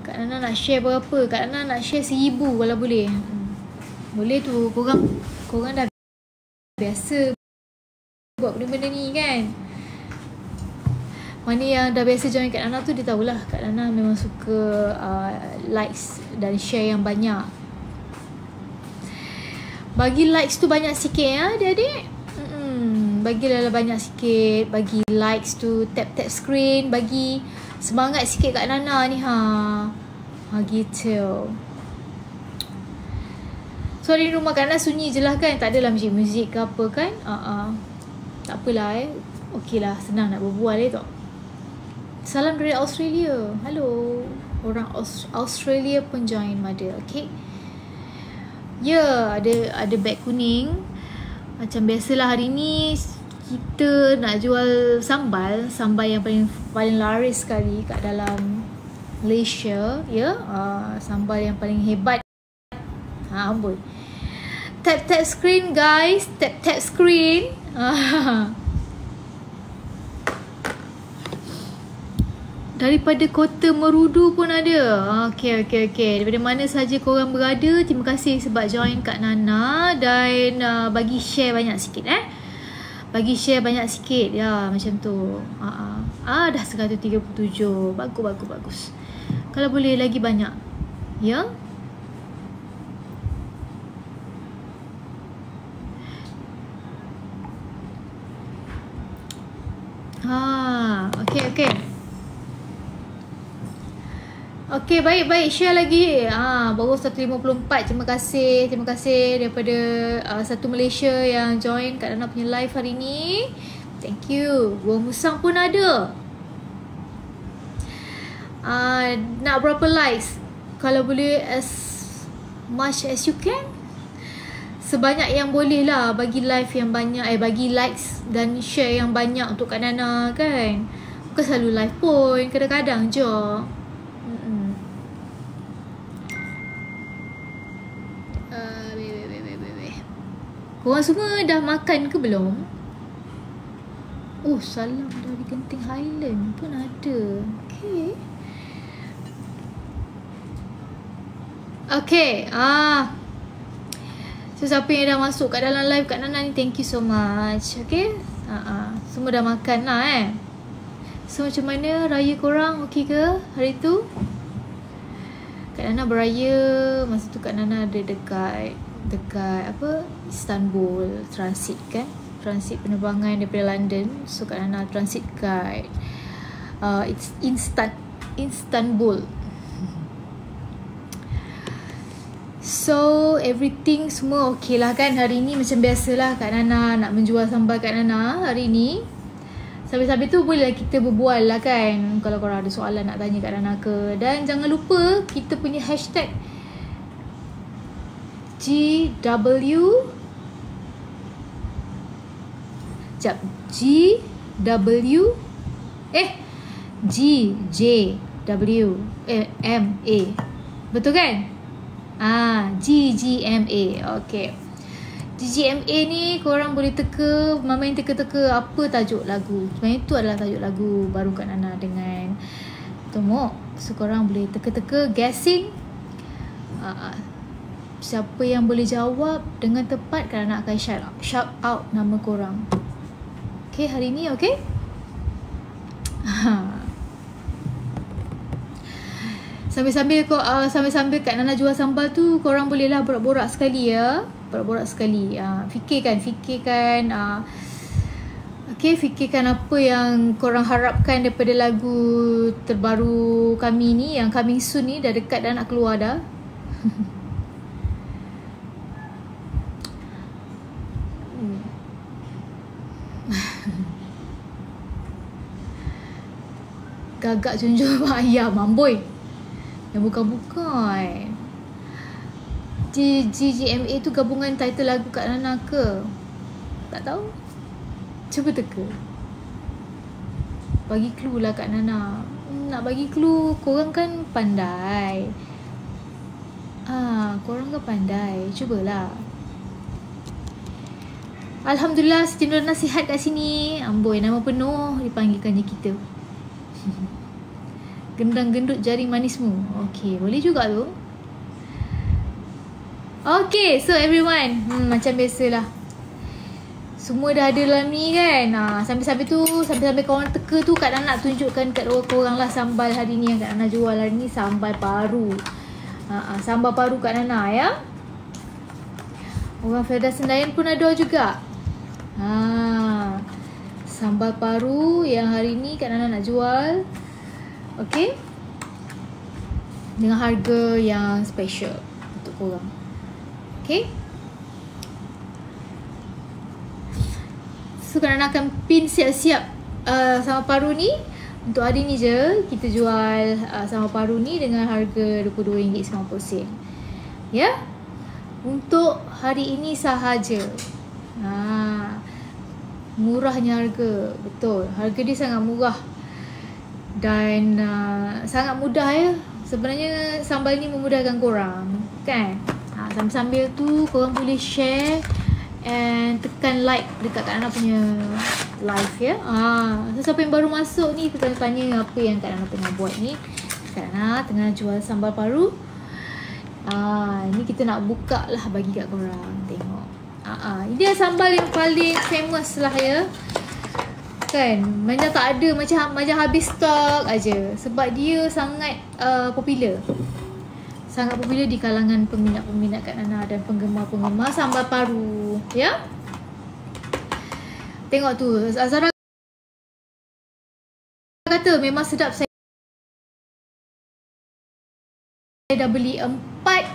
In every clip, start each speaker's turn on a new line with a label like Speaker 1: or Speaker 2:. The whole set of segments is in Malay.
Speaker 1: Kak Nana nak share berapa? Kak Nana nak share 1000 kalau boleh. Boleh tu. Korang dah biasa buat benda-benda ni kan. Mana yang dah biasa join Kak Nana tu, dia tahulah Kak Nana memang suka likes dan share yang banyak. Bagi likes tu banyak sikit ya adik-adik. Bagilah banyak sikit. Bagi likes tu, tap-tap screen. Bagi semangat sikit Kak Nana ni gitu. So di rumah Kak Nana sunyi je lah kan. Tak adalah muzik-muzik ke apa kan. Tak apalah okey lah, senang nak berbual tak. Salam dari Australia. Hello. Orang Australia pun join Mother. Okay. Ya, ada beg kuning. Macam biasalah hari ni kita nak jual sambal yang paling laris sekali kat dalam Malaysia, ya. Sambal yang paling hebat. Amboi. Tap screen guys, tap screen. Daripada Kota Merudu pun ada. Okey. Daripada mana saja korang berada, terima kasih sebab join Kak Nana dan bagi share banyak sikit Bagi share banyak sikit ya, macam tu. Dah 137. Bagus. Kalau boleh lagi banyak. Ya. Okey. Okey, baik. Share lagi. Baru 154. Terima kasih daripada satu Malaysia yang join Kak Nana punya live hari ni. Thank you. Gua Musang pun ada. Nak berapa likes? Kalau boleh as much as you can. Sebanyak yang boleh lah. Bagi live yang banyak, bagi likes dan share yang banyak untuk Kak Nana kan. Bukan selalu live pun, kadang-kadang je. Korang semua dah makan ke belum? Salam dari Genting Highland pun ada. Okay. So siapa yang dah masuk kat dalam live Kak Nana ni, thank you so much. Okay. Semua dah makan lah So macam mana raya korang? Okey ke hari tu? Kak Nana beraya. Masa tu Kak Nana ada dekat apa, Istanbul, transit kan, transit penerbangan daripada London. So Kak Nana transit kat it's Istanbul. So everything semua okey lah kan hari ni. Macam biasalah Kak Nana nak menjual sambal Kak Nana hari ni. Sambil-sambil tu bolehlah kita berbual lah kan, kalau korang ada soalan nak tanya Kak Nana ke. Dan jangan lupa kita punya hashtag GW GJWMA. Betul kan? GGMA. Okay. GGMA ni korang boleh main teka-teka apa tajuk lagu. Sebenarnya itu adalah tajuk lagu baru Kak Nana dengan Tomok. So korang boleh teka-teka, guessing. Siapa yang boleh jawab dengan tepat, Kak Nana akan shout out nama korang. Okay, hari ni okay? Sambil-sambil Kak Nana jual sambal tu, korang bolehlah borak-borak sekali ya. Fikirkan fikirkan apa yang korang harapkan daripada lagu terbaru kami ni, yang coming soon ni. Dah dekat dah nak keluar dah. Gagak junjung ayam amboi. Yang bukan-bukan. GGMA tu gabungan title lagu Kak Nana ke? Tak tahu. Cuba teka. Bagi clue lah Kak Nana. Nak bagi clue, korang kan pandai. Korang kan pandai. Cubalah. Alhamdulillah Siti Nurhana sihat kat sini. Amboi, nama penuh dipanggilkan je kita. gendang-gendut jari manismu. Okey, boleh juga tu. Okay, so everyone, macam biasalah, semua dah ada dalam ni kan. Sambil-sambil korang teka tu, Kak Nana nak tunjukkan kat korang lah sambal hari ni yang Kak Nana jual hari ni. Sambal paru. Sambal paru Kak Nana ya. Orang Felda Senayan pun ada juga. Sambal paru yang hari ni Kak Nana nak jual. Okay, dengan harga yang special untuk korang. Okay, so Kak Nana akan pin siap-siap sambal paru ni. Untuk hari ni je kita jual sambal paru ni dengan harga RM22.90. Ya, untuk hari ini sahaja. Murahnya harga. Betul, harga dia sangat murah. Dan sangat mudah ya. Sebenarnya sambal ni memudahkan korang kan. Sambil-sambil tu korang boleh share and tekan like dekat Kak Nana punya live ya. So siapa yang baru masuk ni, tanya apa yang Kak Nana tengah buat ni. Kak Nana tengah jual sambal paru. Ni kita nak buka lah bagi kat korang tengok. Dia sambal yang paling famous lah ya. Kan, macam tak ada, macam habis stok aja. Sebab dia sangat popular. Sangat popular di kalangan peminat-peminat Kak Nana dan penggemar-penggemar sambal paru. Ya. Tengok tu, Azara kata memang sedap. Saya dah beli 4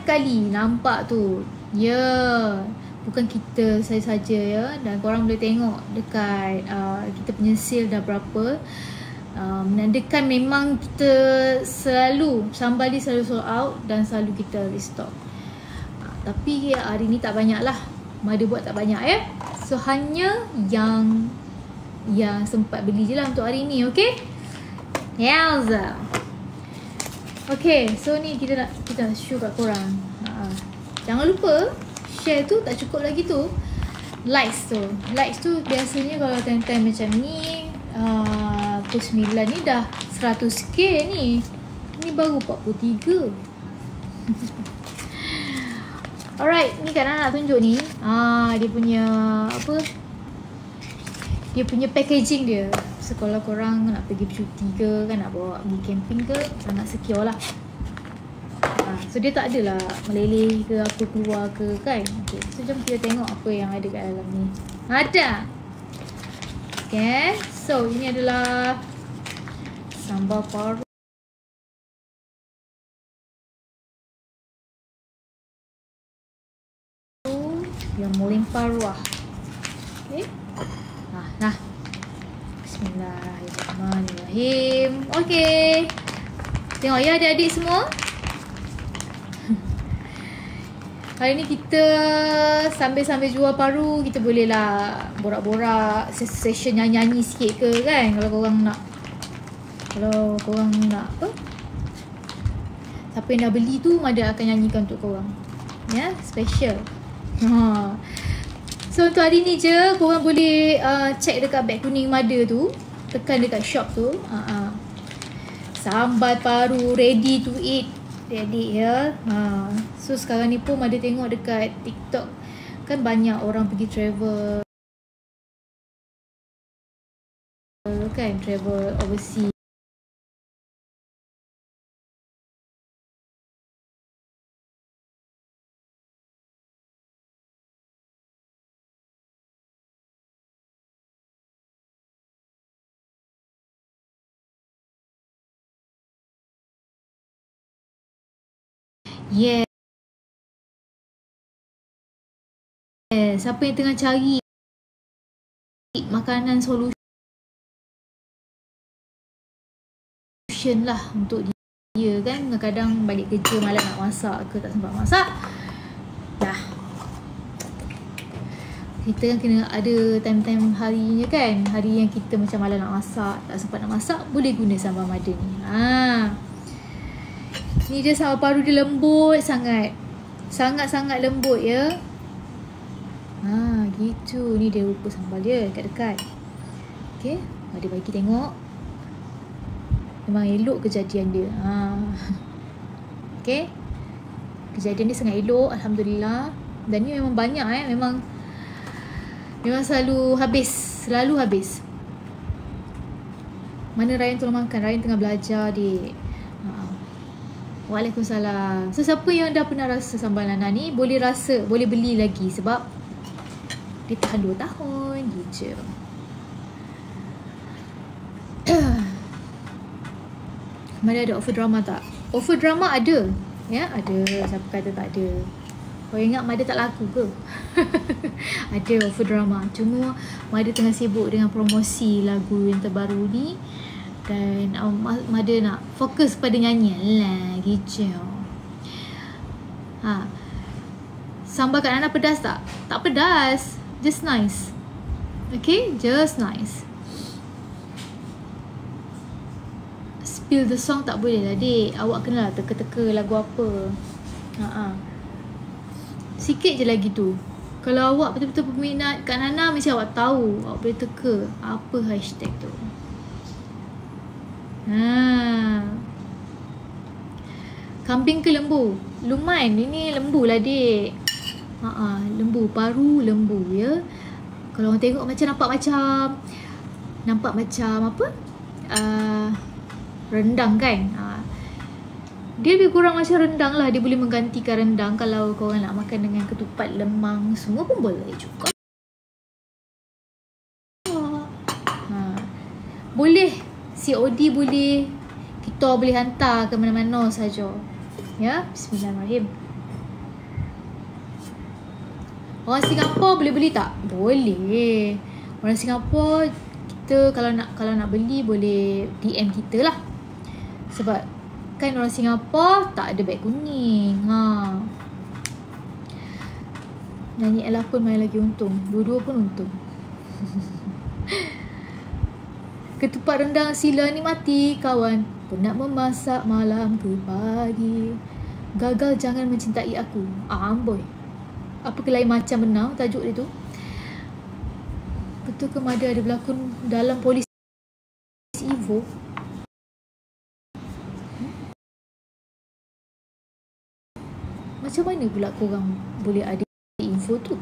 Speaker 1: kali. Nampak tu. Ya. Bukan kita saja ya. Dan korang boleh tengok dekat kita punya sale dah berapa. Menandakan memang kita selalu, sambal ni selalu sold out dan selalu kita restock. Tapi hari ni tak banyak lah. Mada buat tak banyak ya. So hanya yang sempat beli je lah untuk hari ni. Okay. Yes. Okay, so ni kita nak show kat korang. Jangan lupa share tu, tak cukup lagi tu. Likes tu biasanya kalau time-time macam ni pukul 9 ni dah 100k ni. Ni baru 43. Alright, ni Kak Nana nak tunjuk ni. Dia punya apa? Dia punya packaging dia. So kalau korang nak pergi bercuti ke kan, nak bawa pergi camping ke, sangat secure lah. So dia tak adalah meleleh ke apa keluar ke kan. Okay, so jom kita tengok apa yang ada kat dalam ni. Ada. Okay, so ini adalah sambal paru yang melimpah ruah. Okay. Nah. Bismillahirrahmanirrahim. Okay. Tengok ya adik-adik semua. Hari ni kita sambil-sambil jual paru, kita boleh lah borak-borak, session nyanyi-nyanyi sikit ke kan. Kalau korang nak apa, siapa yang dah beli tu Mada akan nyanyikan untuk korang. Ya, special. So untuk hari ni je korang boleh check dekat beg kuning Mada tu. Tekan dekat shop tu. Sambal paru ready to eat. Adik ya. So sekarang ni pun Mada tengok dekat TikTok kan banyak orang pergi travel kan, travel overseas. Yeah. Siapa yang tengah cari makanan solution lah untuk dia kan, kadang balik kerja malam nak masak ke, tak sempat masak. Dah. Kita kan kena ada time-time harinya kan. Hari yang kita macam malam nak masak, tak sempat nak masak, boleh guna sambal Mada ni. Ni dia sambal paru dia lembut sangat. Sangat-sangat lembut ya. Gitu. Ni dia rupa sambal dia dekat-dekat. Okay, Mada bagi tengok. Memang elok kejadian dia. Okay, kejadian dia sangat elok, Alhamdulillah. Dan ni memang banyak Memang selalu habis. Mana Ryan tolong makan? Ryan tengah belajar, dik. Waalaikumsalam. So siapa yang dah pernah rasa sambal nana ni, boleh beli lagi sebab dia tahan 2 tahun je. Mana ada offer drama tak? Offer drama ada. Ya, ada. Siapa kata tak ada? Kau ingat Mada tak laku ke? Ada offer drama. Cuma Mada tengah sibuk dengan promosi lagu yang terbaru ni. Dan Mada nak fokus pada nyanyian lah. Gitu. Sambal kat Nana pedas tak? Tak pedas. Just nice. Okay? Just nice. Spill the song tak boleh lah, dik. Awak kenalah teka-teka lagu apa. Sikit je lagi tu. Kalau awak betul-betul peminat Kak Nana, mesti awak tahu. Awak boleh teka apa hashtag tu. Kambing ke lembu? Lumayan. Ini lembu lah, dik. Lembu. Paru lembu, ya. Kalau orang tengok nampak macam apa? Rendang kan. Dia lebih kurang macam rendang lah. Dia boleh menggantikan rendang. Kalau korang nak makan dengan ketupat, lemang, semua pun boleh juga. Boleh COD, boleh. Kita boleh hantar ke mana-mana saja. Ya, bismillahirrahmanirrahim. Orang Singapura boleh beli tak? Boleh. Orang Singapura, kita kalau nak beli boleh DM kita lah. Sebab kan orang Singapura tak ada beg kuning. Nyanyi Ella pun main lagi untung. Dua-dua pun untung. Ketupat rendang sila ni mati kawan. Penat memasak malam ke pagi. Gagal jangan mencintai aku. Amboi. Apa ke lain macam benar tajuk dia tu? Betul ke Mada ada berlakon dalam Polis Evo? Macam mana pula korang boleh ada info tu?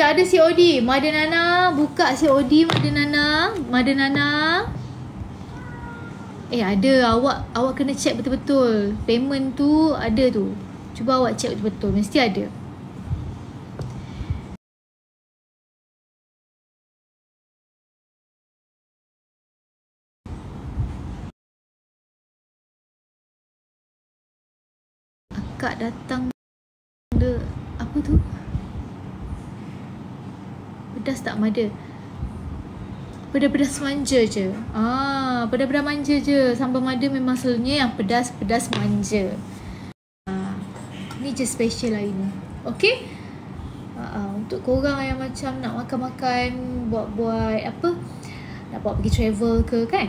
Speaker 1: Ada COD. Mada Nana buka COD. Mada Nana. Ada. Awak kena check betul-betul. Payment tu ada tu. Cuba awak check betul-betul. Mesti ada. Akak datang apa tu? Pedas tak Mada? Pedas-pedas manja je. Pedas-pedas manja je. Sambal Mada memang selalunya yang pedas-pedas manja. Ni je special hari ni. Okay? Untuk korang yang macam nak makan-makan, buat-buat apa, nak bawa pergi travel ke kan,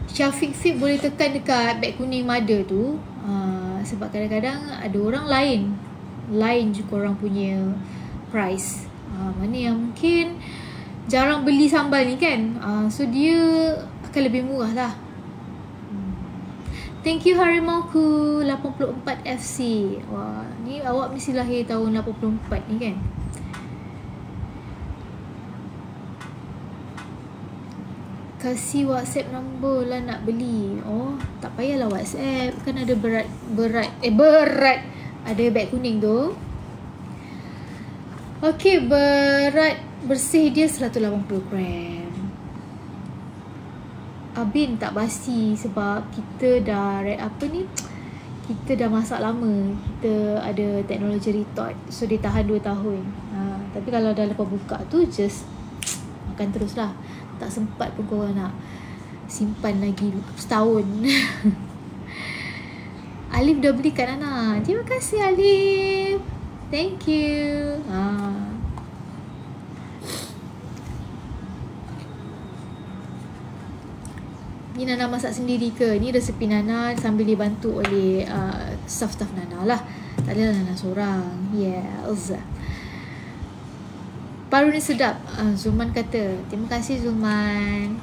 Speaker 1: Syafiq Fit boleh tekan dekat beg kuning Mada tu. Sebab kadang-kadang ada orang lain juga orang punya price. Mana yang mungkin jarang beli sambal ni kan. So dia akan lebih murah lah. Thank you Harimauku 84 FC. Wah, ni awak mesti lahir tahun 84 ni kan. Kasih WhatsApp number lah nak beli. Tak payahlah WhatsApp. Kan ada berat. Ada beg kuning tu. Okey, berat bersih dia 180 gram. Abin tak basi sebab kita dah kita dah masak lama. Kita ada teknologi retort. So dia tahan 2 tahun. Tapi kalau dah lepas buka tu just makan terus lah. Tak sempat pun korang nak simpan lagi setahun. Alif dah beli kat Nana. Terima kasih Alif. Thank you. Ni Nana masak sendiri ke? Ni resepi Nana sambil dibantu oleh staff-staff Nana lah. Tak adalah Nana seorang. Yes. paru ni sedap. Zulman kata. Terima kasih Zulman.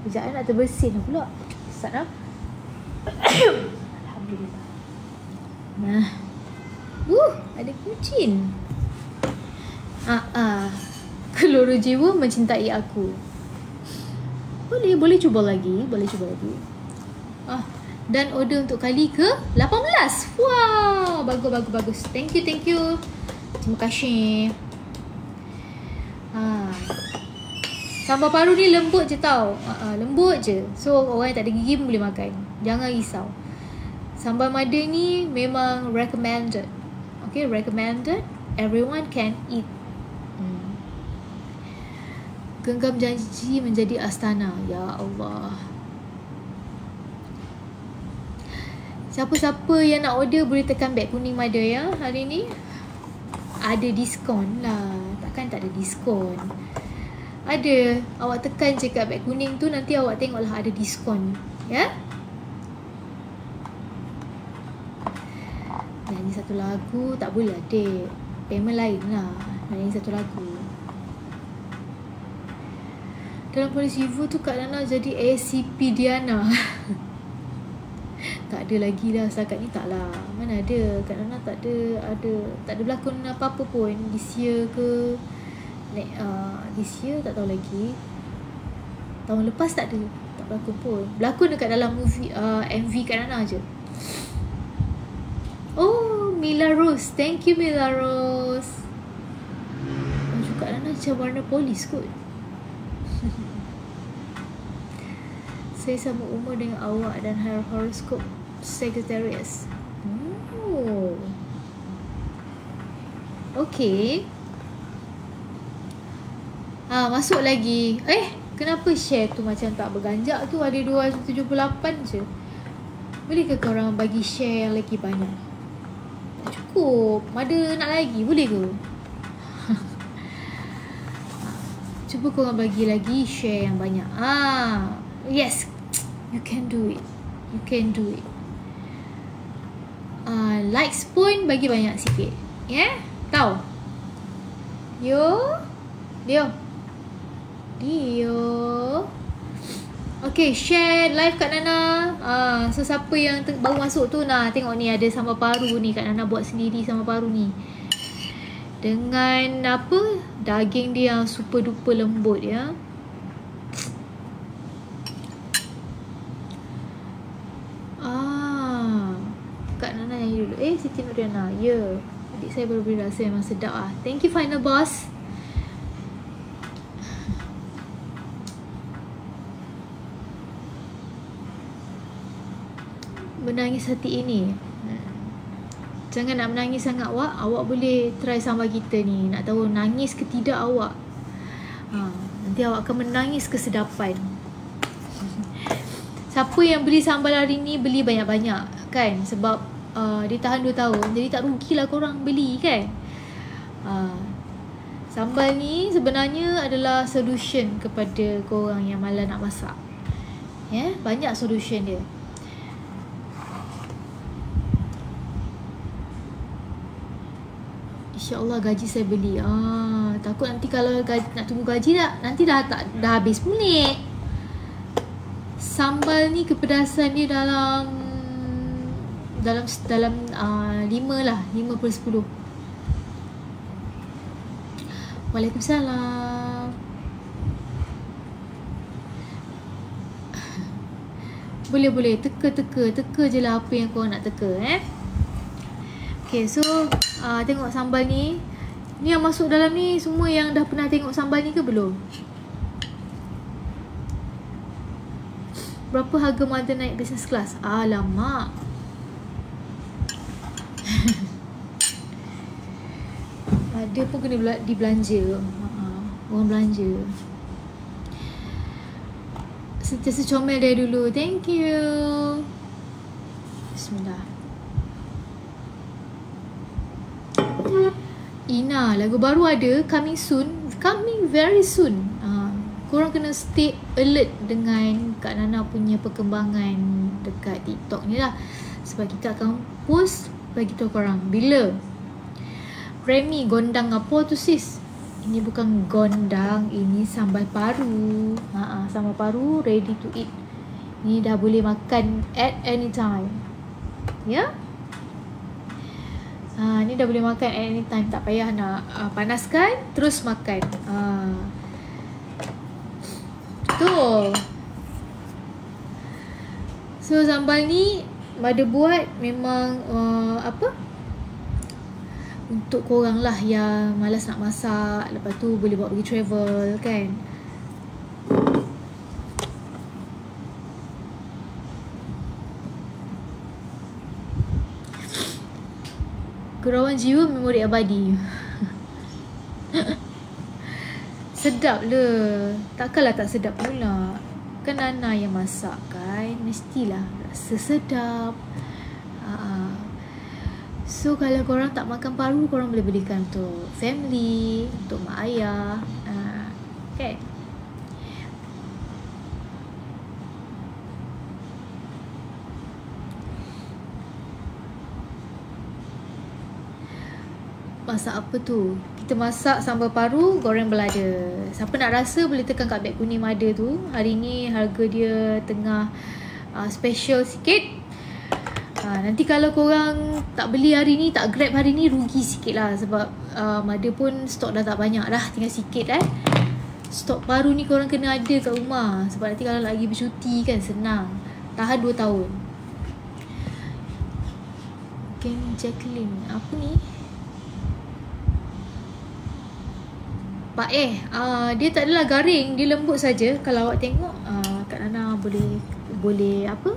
Speaker 1: Sekejap nak terbersin pula. Sat lah. Alhamdulillah. Nah. Ada kucing. Keloro jiwa mencintai aku. Boleh cuba lagi. Dan order untuk kali ke 18. Wow, bagus. Thank you. Terima kasih. Sambal paru ni lembut je tau. Lembut je. So orang yang tak ada gigi pun boleh makan. Jangan risau. Sambal mada ni memang recommended. Okay, recommended. Everyone can eat. Genggam janji menjadi astana. Ya Allah. Siapa-siapa yang nak order boleh tekan beg kuning mada ya hari ni. Ada diskon lah. Takkan tak ada diskon. Ada. Awak tekan je kat beg kuning tu, nanti awak tengoklah ada diskon. Ya. Nyanyi satu lagu tak boleh adik. Payment lain lah. Nyanyi satu lagu. Dalam polis review tu Kak Nana jadi ACP Diana. Tak ada lagi dah setakat ni, tak lah. Mana ada. Kak Nana tak ada berlakon apa-apa pun. This year ke this year tak tahu lagi. Tahun lepas tak ada. Tak berlakon pun. Berlakon dekat dalam movie MV Kak Nana je. Oh, Mila Rose. Thank you Mila Rose. Baju Kak Nana macam warna polis kot. Saya sama umur dengan awak dan horoskop Sagittarius. Oh. Okay. Masuk lagi. Kenapa share tu macam tak berganjak tu? Ada 278 je. Boleh ke korang bagi share yang lagi banyak? Tak cukup. Ada nak lagi? Boleh ke? Cuba korang bagi lagi share yang banyak. Yes. You can do it. Likes pun bagi banyak sikit. Yeah? Tahu? Dio. Okay, share live Kak Nana. So siapa yang baru masuk tu, tengok ni ada sambal paru ni. Kak Nana buat sendiri sambal paru ni. Dengan daging dia yang super duper lembut ya. Kak Nana yang dulu. Siti Nuriana. Ya. Adik saya baru beri rasa memang sedap lah. Thank you Final Boss. Menangis hati ini. Jangan nak menangis sangat awak. Awak boleh try sambal kita ni. Nak tahu nangis ke tidak awak. Nanti awak akan menangis kesedapan. Siapa yang beli sambal hari ni, beli banyak-banyak kan. Sebab dia tahan 2 tahun. Jadi tak rugilah korang beli kan. Sambal ni sebenarnya adalah solution kepada korang yang malas nak masak. Ya, banyak solution dia. InsyaAllah gaji saya beli. Takut nanti kalau nak tunggu gaji nanti dah habis punit. Sambal ni kepedasan dia dalam 5 lah, 5/10. Waalaikumsalam. Boleh teka je lah apa yang korang nak teka Okay, so tengok sambal ni. Ni yang masuk dalam ni semua yang dah pernah tengok sambal ni ke belum? Berapa harga mother naik business class? Alamak. Ada pun kena dibelanja. Orang belanja. Sentiasa comel dari dulu. Thank you. Bismillah. Ina, lagu baru ada. Coming soon. Coming very soon. Korang kena stay alert dengan Kak Nana punya perkembangan dekat TikTok ni lah. Sebab kita akan post bagi tahu korang. Bila Remy gondang apa tu sis? Ini bukan gondang, ini sambal paru. Sambal paru ready to eat. Ni dah boleh makan at any time. Ya? Ni dah boleh makan at any time. Tak payah nak panaskan, terus makan. Betul. So sambal ni Mother buat memang untuk korang lah yang malas nak masak, lepas tu boleh bawa pergi travel kan. Gurauan jiwa, memori abadi. Sedap le. Takkanlah tak sedap pula. Kan Nana yang masak kan, mestilah rasa sedap. So kalau korang tak makan paru, korang boleh belikan untuk family, untuk mak ayah, kan? Masak apa tu? Kita masak sambal paru, goreng belada. Siapa nak rasa boleh tekan kat beg kuning Mother tu. Hari ni harga dia tengah special sikit. Nanti kalau korang tak beli hari ni, tak grab hari ni, rugi sikit lah. Sebab Mother pun stok dah tak banyak dah, tinggal sikit Stok paru ni korang kena ada kat rumah. Sebab nanti kalau lagi bercuti kan senang. Tahan 2 tahun. Jacqueline, apa ni? Pak dia tak adalah garing, dia lembut saja. Kalau awak tengok Kak Nana boleh apa?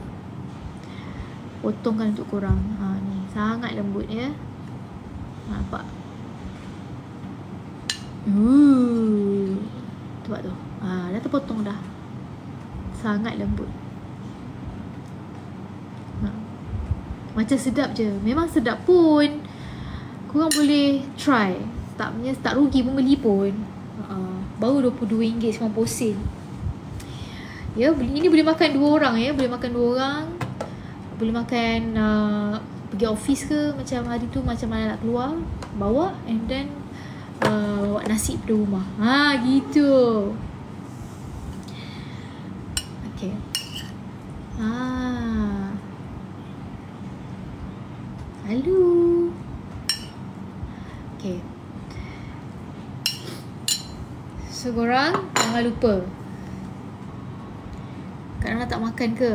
Speaker 1: Potongkan untuk korang. Ni sangat lembut ya. Nampak? Nampak tu. Dah terpotong dah. Sangat lembut. Macam sedap je. Memang sedap pun. Korang boleh try. Tak rugi pun beli pun. Baru RM22.90. Ya, ini boleh makan 2 orang ya. Boleh makan 2 orang. Boleh makan pergi office ke, macam hari tu macam mana nak keluar, bawa and then bawa nasi pada rumah. Gitu. Okay. Halo. Okay. So korang jangan lupa. Kak Nana tak makan ke?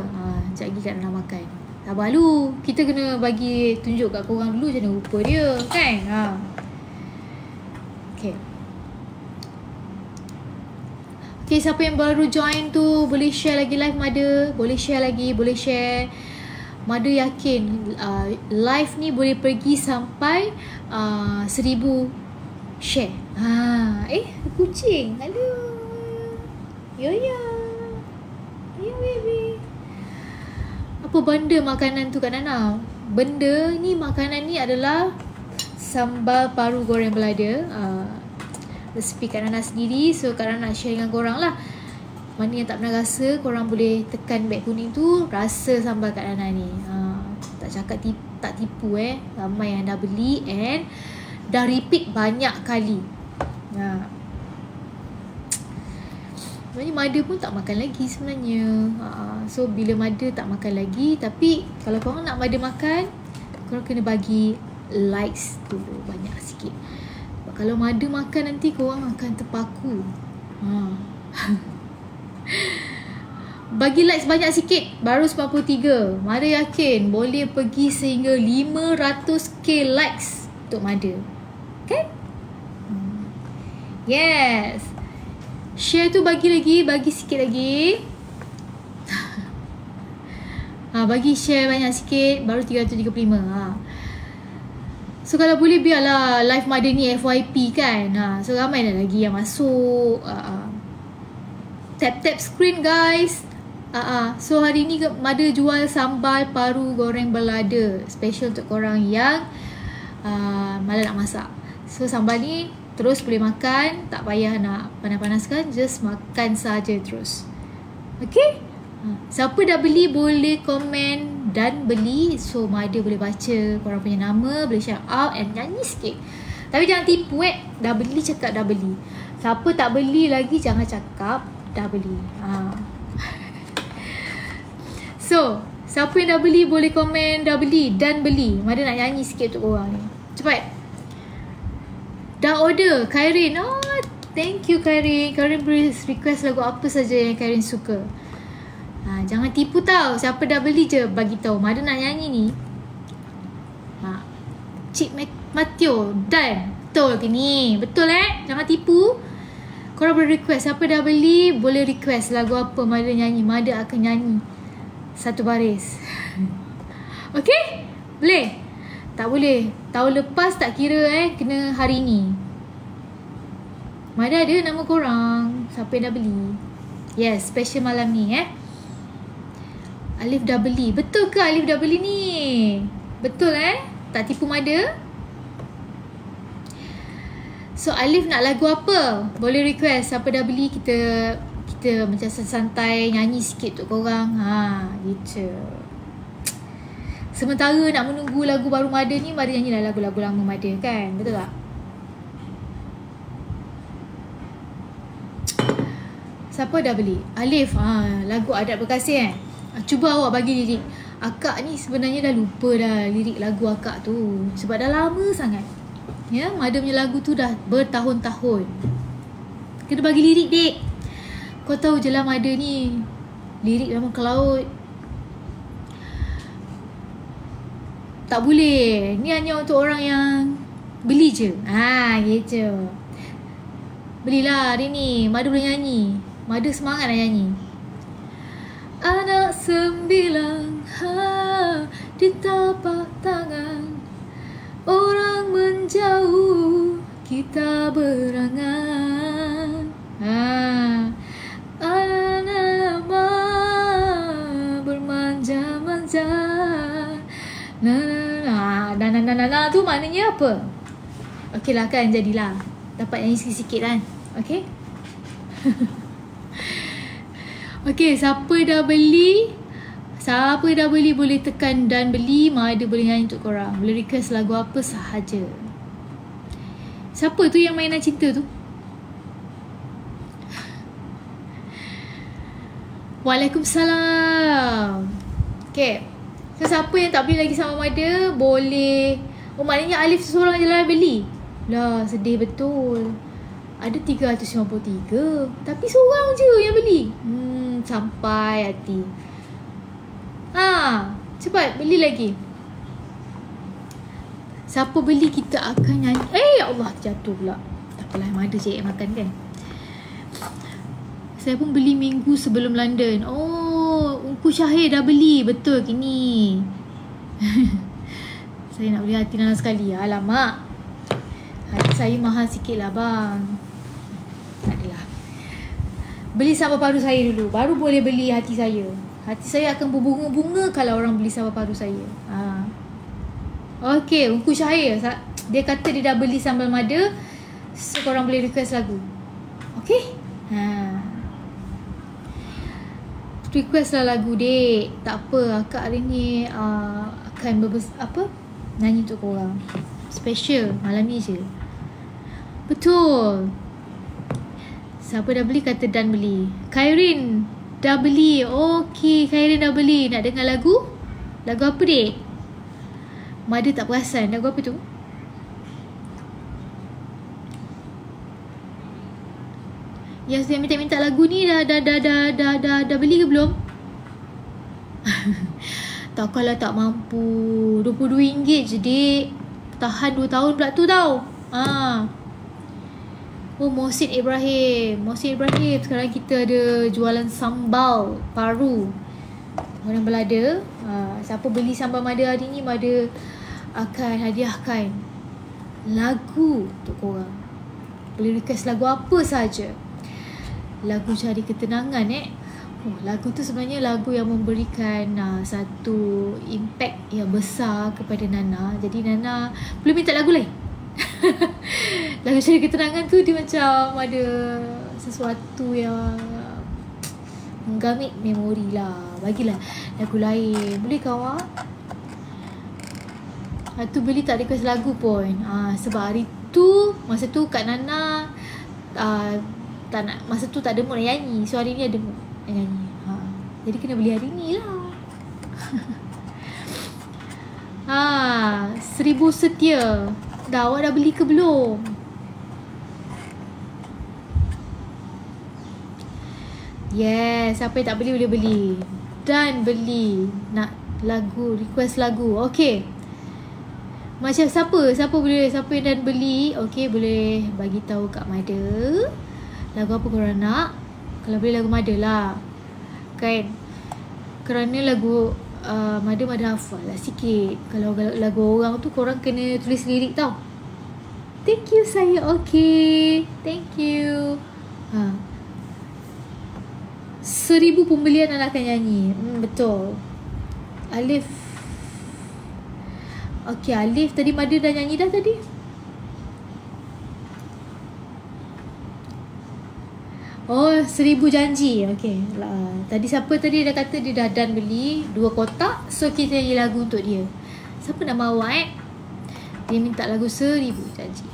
Speaker 1: Sekejap lagi Kak Nana makan. Sabar lu. Kita kena bagi tunjuk kat korang dulu macam mana rupa dia kan. Okay. Okay, siapa yang baru join tu boleh share lagi live Mother. Boleh share lagi. Boleh share. Mother yakin live ni boleh pergi sampai 1000 share. Kucing. Aduh. Ya. Ya baby. Apa benda makanan tu Kak Nana? Benda ni, makanan ni adalah sambal paru goreng belada. Resipi Kak Nana sendiri. So Kak Nana nak share dengan korang lah. Mana yang tak pernah rasa, korang boleh tekan beg kuning tu, rasa sambal Kak Nana ni. Tak cakap tak tipu Ramai yang dah beli and dah repeat banyak kali. Sebenarnya Mother pun tak makan lagi sebenarnya. So bila Mother tak makan lagi, tapi kalau korang nak Mother makan, korang kena bagi likes dulu banyak sikit. Sebab kalau Mother makan nanti korang akan terpaku. Bagi likes banyak sikit. Baru 93. Mother yakin boleh pergi sehingga 500k likes untuk Mother. Kan? Yes. Share tu bagi lagi. Bagi sikit lagi. Bagi share banyak sikit. Baru 335. So kalau boleh biarlah live Mother ni FYP kan. So ramai dah lagi yang masuk. Tap screen guys. So hari ni Mother jual sambal paru goreng belada. Special untuk korang yang malas nak masak. So sambal ni terus boleh makan. Tak payah nak panas-panaskan. Just makan saja terus. Okay? Siapa dah beli boleh komen dan beli. So Mada boleh baca korang punya nama, boleh shout out and nyanyi sikit. Tapi jangan tipu dah beli cakap dah beli. Siapa tak beli lagi jangan cakap dah beli. So siapa yang dah beli boleh komen dah beli dan beli. Mada nak nyanyi sikit untuk korang ni. Cepat. Dah order Kairin. Thank you Kairin. Kairin beri request lagu apa saja yang Kairin suka. Jangan tipu tau. Siapa dah beli je bagi tahu. Mada nak nyanyi ni. Cik Matthew dan betul ke ni? Betul jangan tipu. Korang boleh request. Siapa dah beli boleh request lagu apa Mada nyanyi. Mada akan nyanyi satu baris. Okay? Boleh? Tak boleh. Tahun lepas tak kira kena hari ni. Mada ada nama korang. Siapa yang dah beli? Yes, special malam ni Alif dah beli. Betul ke Alif dah beli ni? Betul Tak tipu Mada. So Alif nak lagu apa? Boleh request. Siapa dah beli kita macam santai nyanyi sikit untuk korang. Gitu. Sementara nak menunggu lagu baru Mada ni, Mada nyanyilah lagu-lagu lama Mada kan? Betul tak? Siapa dah beli? Alif. Lagu Adat Berkasih cuba awak bagi lirik. Akak ni sebenarnya dah lupa dah lirik lagu akak tu. Sebab dah lama sangat. Ya, Mada punya lagu tu dah bertahun-tahun. Kena bagi lirik, dek. Kau tahu je lah Mada ni lirik memang ke laut. Tak boleh. Ni hanya untuk orang yang beli je. Gitu. Belilah hari ni. Mada boleh nyanyi. Mada semangat nak nyanyi. Anak 9 di tapak tangan. Orang menjauh, kita berangan. Anak lama bermanja-manja. Na tu maknanya apa? Okey lah kan, jadilah. Dapat nyanyi sikit-sikit kan. Okey. Okey, siapa dah beli? Siapa dah beli boleh tekan dan beli. Mada boleh nyanyi untuk korang. Boleh request lagu apa sahaja. Siapa tu yang mainan cinta tu? Waalaikumsalam. Okay. So siapa yang tak beli lagi sama Mada boleh. Maknanya Alif seorang je lah beli. Lah sedih betul. Ada 353 tapi seorang je yang beli. Sampai hati. Cepat beli lagi. Siapa beli kita akan nyanyi. Ya Allah, terjatuh pula. Tak apalah, Mada cik makan kan. Saya pun beli minggu sebelum London. Ungku Syahir dah beli. Betul ke ni? Saya nak beli hati Nana sekali. Alamak, hati saya mahal sikit lah bang. Tak adalah. Beli sabah paru saya dulu, baru boleh beli hati saya. Hati saya akan berbunga-bunga kalau orang beli sabah paru saya. Okay, Ungku Syahir, dia kata dia dah beli sambal Mada. So korang boleh request lagu. Okay. Request lah lagu, dek. Tak apa, akak hari ni akan nyanyi untuk korang. Special malam ni je. Betul. Siapa dah beli kata dan beli. Kairin dah beli. Okey, Kairin dah beli. Nak dengar lagu? Lagu apa, dek? Mada tak perasan. Lagu apa tu? Yang saya minta lagu ni dah beli ke belum? Tak, kalau tak mampu RM22 je, dek. Tahan 2 tahun pula tu tau. Mohsin Ibrahim. Sekarang kita ada jualan sambal paru orang Belada. Siapa beli sambal Mada hari ni, Mada akan hadiahkan lagu untuk korang. Boleh request lagu apa saja. Lagu cari ketenangan lagu tu sebenarnya lagu yang memberikan satu impact yang besar kepada Nana. Jadi Nana boleh minta lagu lain. Lagu cari ketenangan tu dia macam ada sesuatu yang menggamit memori lah. Bagilah lagu lain. Boleh kau tu beli tak request lagu pun. Sebab hari tu, masa tu Kak Nana tak nak, masa tu tak ada mood nak nyanyi. So hari ni ada mood nak nyanyi. Jadi kena beli hari ni lah. 1000 setia. Awak dah beli ke belum? Yes, siapa yang tak beli boleh beli. Dan beli. Nak lagu, request lagu. Okay. Macam siapa boleh, siapa yang dah beli, okay, boleh bagi tahu kat Mada lagu apa korang nak. Kalau boleh lagu Mada lah, kan? Kerana lagu Mada hafal lah sikit. Kalau lagu orang tu korang kena tulis lirik tau. Thank you saya. Okay, thank you. 1000 pembelian anak akan nyanyi. Betul. Alif. Okay, Alif tadi Mada dah nyanyi dah tadi. Oh, 1000 janji. Okay. Tadi siapa tadi dah kata dia dah done beli 2 kotak. So kita nyanyi lagu untuk dia. Siapa nama awak Dia minta lagu 1000 janji.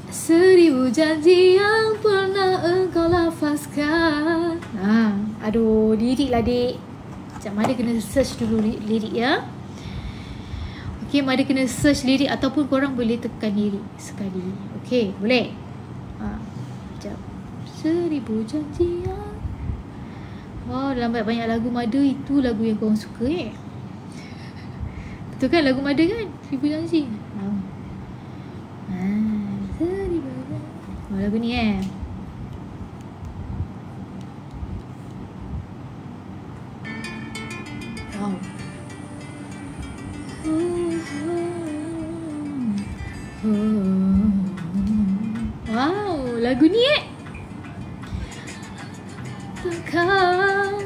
Speaker 1: 1000 janji yang pernah engkau lafazkan. Aduh, lirik lah dik. Macam Mada kena search dulu lirik ya. Okay, Mada kena search lirik ataupun korang boleh tekan lirik sekali. Okay, boleh? Sekejap. 1000 janji yang. Dalam banyak lagu Mada, itu lagu yang korang suka Betul kan lagu Mada kan? 1000 janji. 1000 janji. Lagu ni Wow, lagu ni Engkau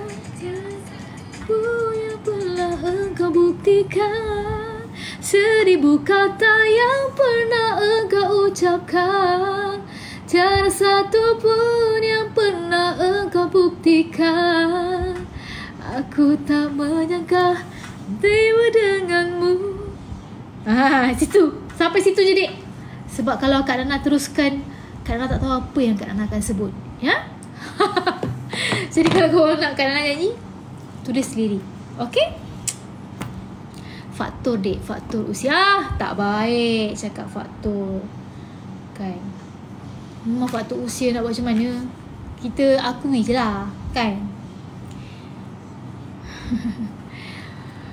Speaker 1: yang pernah engkau buktikan, 1000 kata yang pernah engkau ucapkan, tiada satu pun yang pernah engkau buktikan. Aku tak menyangka tiba denganmu. Situ. Sampai situ je dik. Sebab kalau Kak Nana teruskan, Kak Nana tak tahu apa yang Kak Nana akan sebut. Ya? Jadi kalau korang nak Kak Nana nyanyi, tulis lirik. Okay? Faktor dik. Faktor usia. Tak baik cakap faktor. Kan? Memang faktor usia nak buat macam mana? Kita akui je lah. Kan?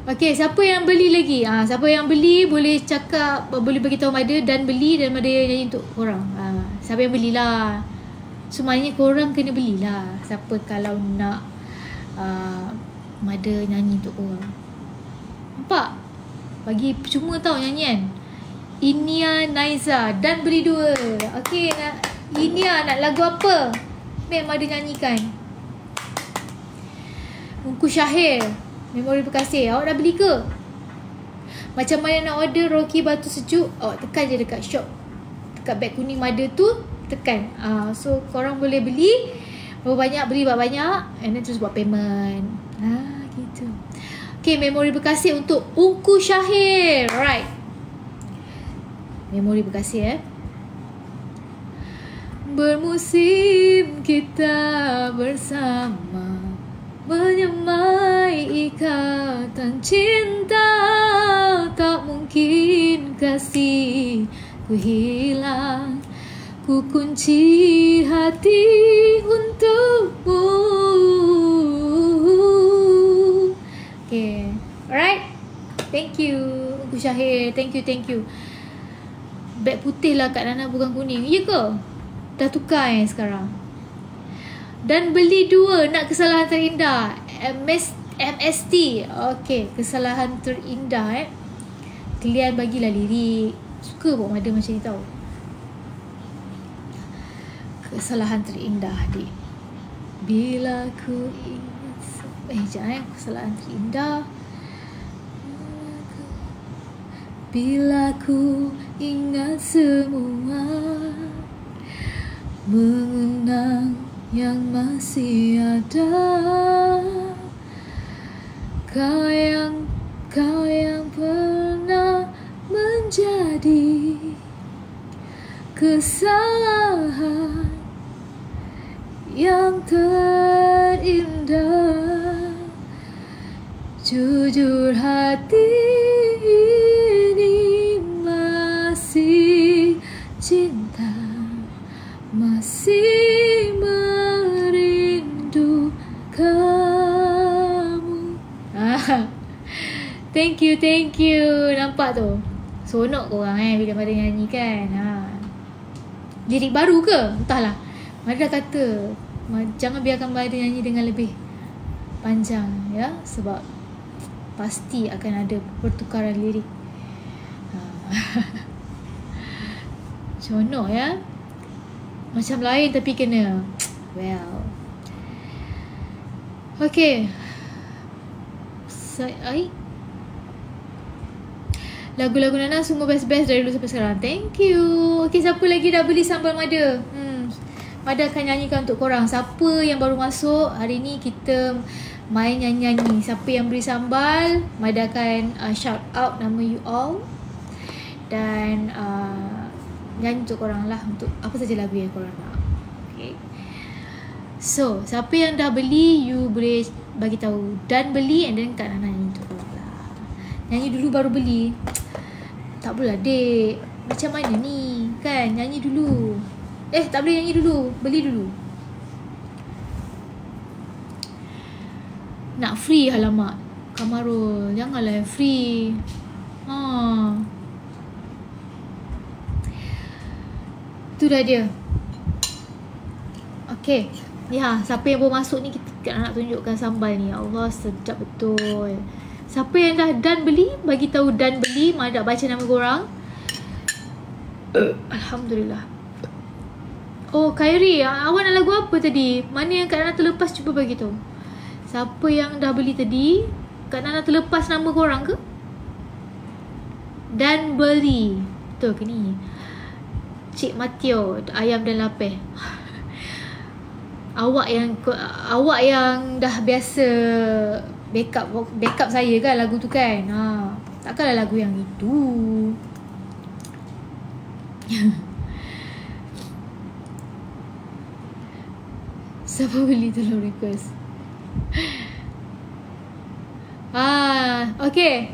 Speaker 1: Okay, siapa yang beli lagi? Siapa yang beli boleh cakap, boleh bagi tahu Mada dan beli, dan Mada nyanyi untuk korang. Siapa yang belilah. So maknanya korang kena belilah. Siapa kalau nak Mada nyanyi untuk korang. Nampak? Bagi percuma tau nyanyian. Inia Naiza dan beli 2. Okay, Inia nak lagu apa? Biar Mada nyanyikan. Ungku Syahir, Memori Berkasih. Awak dah beli ke? Macam mana nak order Rocky Batu Sejuk? Awak tekan je dekat shop, dekat beg kuning Mada tu, tekan. So korang boleh beli berapa banyak, beli berapa banyak, and then terus buat payment. Gitu. Okay, Memori Berkasih untuk Ungku Syahir. Right, Memori Berkasih Bermusim kita bersama, menyamai ikatan cinta, tak mungkin kasih ku hilang, ku kunci hati untukmu. Okay, alright. Thank you Ungku Syahir. Thank you. Beg putih lah Kak Nana, bukan kuning. Ya ke? Dah tukar sekarang. Dan beli 2 nak kesalahan terindah. MST. Okay, kesalahan terindah Kalian bagilah lirik. Suka buat Mada macam ni tau. Kesalahan terindah dik. Bila ku ingat jangan kesalahan terindah. Bila ku ingat semua, mengenang yang masih ada. Kau yang pernah menjadi kesalahan yang terindah. Jujur hati ini masih cinta, masih merindu kamu. Thank you. Nampak tu? Sonok korang bila Mada nyanyi kan. Lirik baru ke? Entahlah. Mada kata jangan biarkan Mada nyanyi dengan lebih panjang ya, sebab pasti akan ada pertukaran lirik. Sonok ya. Macam lain tapi kena. Well. Okay. Lagu-lagu Nana semua best-best dari dulu sampai sekarang. Thank you. Okay, siapa lagi dah beli sambal Mada? Mada akan nyanyikan untuk korang. Siapa yang baru masuk, hari ni kita main nyanyi-nyanyi. Siapa yang beli sambal, Mada akan shout out nama you all. Dan nyanyi untuk korang lah, untuk apa saja lagu yang korang nak. Okay. So, siapa yang dah beli, you boleh bagi tahu dan beli, and then Kak Nana nyanyi untuk korang lah. Nyanyi dulu baru beli. Tak boleh dek. Macam mana ni? Kan nyanyi dulu. Tak boleh nyanyi dulu. Beli dulu. Nak free alamak. Kamarul, janganlah yang free. Tu dah dia. Okay. Ya, siapa yang baru masuk ni, kita nak tunjukkan sambal ni. Ya Allah, sedap betul. Siapa yang dah dan beli, bagi tahu dan beli. Mada baca nama korang. Alhamdulillah. Oh, Khairi, awak nak lagu apa tadi? Mana yang Kak Nana terlepas, cuba bagi tahu. Siapa yang dah beli tadi, Kak Nana terlepas nama korang ke? Dan beli. Betul ke ni? Cik Matio, ayam dan lapeh. Awak yang dah biasa backup saya kan lagu tu kan. Takkanlah lagu yang itu. Siapa beli tolong request. Okay.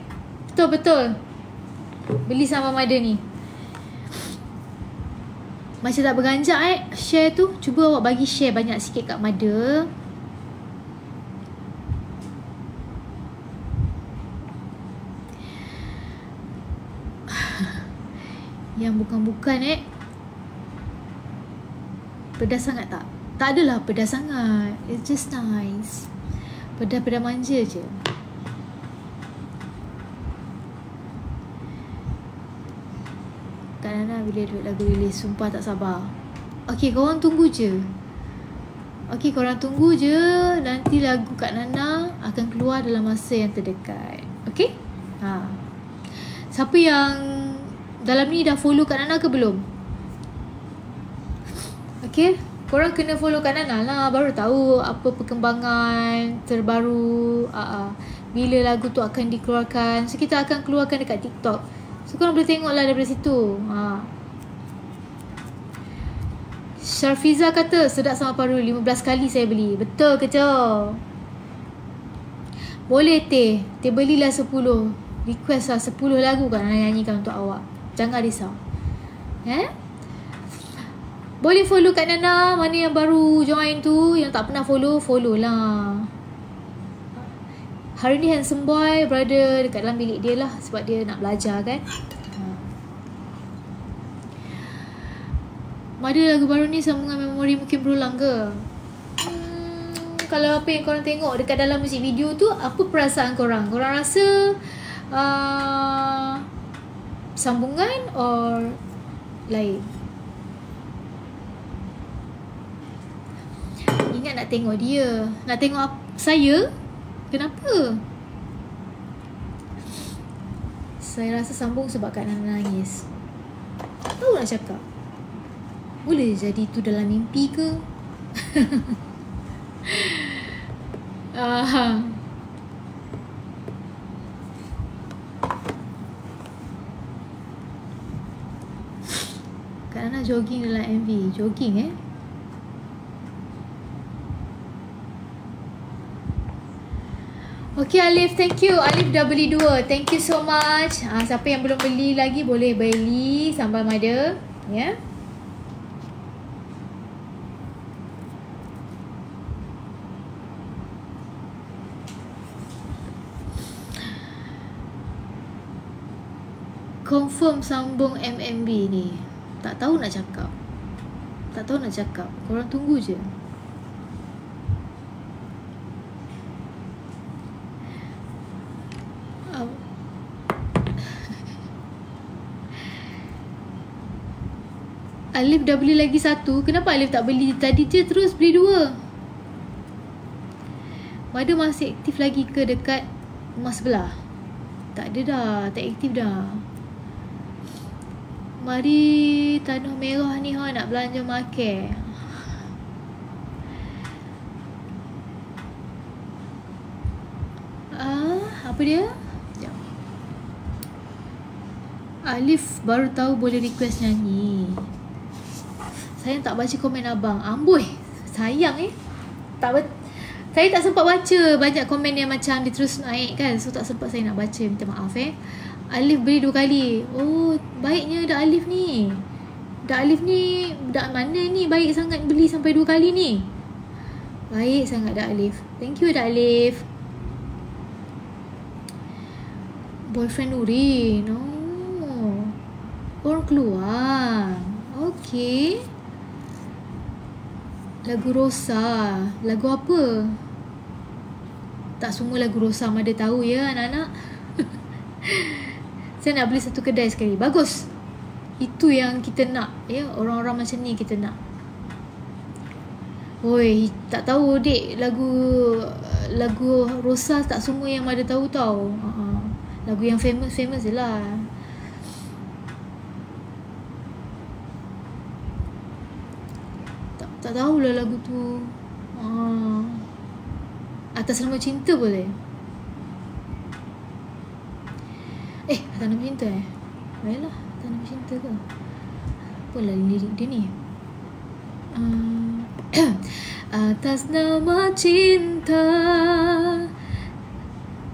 Speaker 1: Betul. Beli sama Mada ni. Macam tak beranjak share tu. Cuba awak bagi share banyak sikit kat Mada. Yang bukan-bukan pedas sangat tak? Tak adalah pedas sangat. It's just nice. Pedas-pedas manja je. Kak Nana bila duit lagu rilis, sumpah tak sabar. Okay, korang tunggu je. Nanti lagu Kak Nana akan keluar dalam masa yang terdekat. Okay? Siapa yang dalam ni dah follow Kak Nana ke belum? Okay, korang kena follow Kak Nana lah, baru tahu apa perkembangan terbaru, bila lagu tu akan dikeluarkan. So kita akan keluarkan dekat TikTok. So korang boleh tengok lah daripada situ. Syarfiza kata sedap sama paru, 15 kali saya beli. Betul ke Cok? Boleh teh belilah 10. Request lah 10 lagu Kak Nana nyanyikan untuk awak. Jangan risau. Boleh follow Kak Nana. Mana yang baru join tu, yang tak pernah follow lah. Hari ni handsome boy berada dekat dalam bilik dia lah, sebab dia nak belajar kan. Mada lagu baru ni sambungan memori mungkin berulang ke? Kalau apa yang korang tengok dekat dalam musik video tu, apa perasaan korang? Korang rasa sambungan or lain? Ingat nak tengok dia. Nak tengok saya? Kenapa? Saya rasa sambung sebab Kak Nana nangis. Tak tahu nak cakap. Boleh jadi tu dalam mimpi ke? Kak Nana jogging dalam MV. Jogging Okay Alif, thank you. Alif dah beli 2. Thank you so much. Siapa yang belum beli lagi boleh beli sambal mada. Ya. Confirm sambung MMB ni. Tak tahu nak cakap. Korang tunggu je. Alif dah beli lagi 1. Kenapa Alif tak beli tadi je terus beli 2? Mada masih aktif lagi ke dekat rumah sebelah? Tak ada dah. Tak aktif dah. Mari Tanah Merah ni nak belanja makan. Apa dia? Sekejap. Alif baru tahu boleh request nyanyi. Saya tak baca komen abang. Amboi, sayang saya tak sempat baca banyak komen yang macam dia terus naik kan. So tak sempat saya nak baca. Minta maaf Alif beli 2 kali. Oh, baiknya Dak Alif ni. Dak mana ni baik sangat beli sampai 2 kali ni. Baik sangat Dak Alif. Thank you Dak Alif. Boyfriend Nurin. Oh, orang keluar. Okay. Lagu Rosa. Lagu apa? Tak semua lagu Rosa Mada tahu ya anak-anak. Saya nak beli 1 kedai sekali. Bagus. Itu yang kita nak ya. Orang-orang macam ni kita nak. Oi, tak tahu dek. Lagu Rosa tak semua yang Mada tahu tau. Lagu yang famous je lah. Tak tahulah lagu tu. Atas Nama Cinta boleh? Atas Nama Cinta Baiklah, Atas Nama Cinta ke? Apalah lirik dia ni? Atas nama cinta,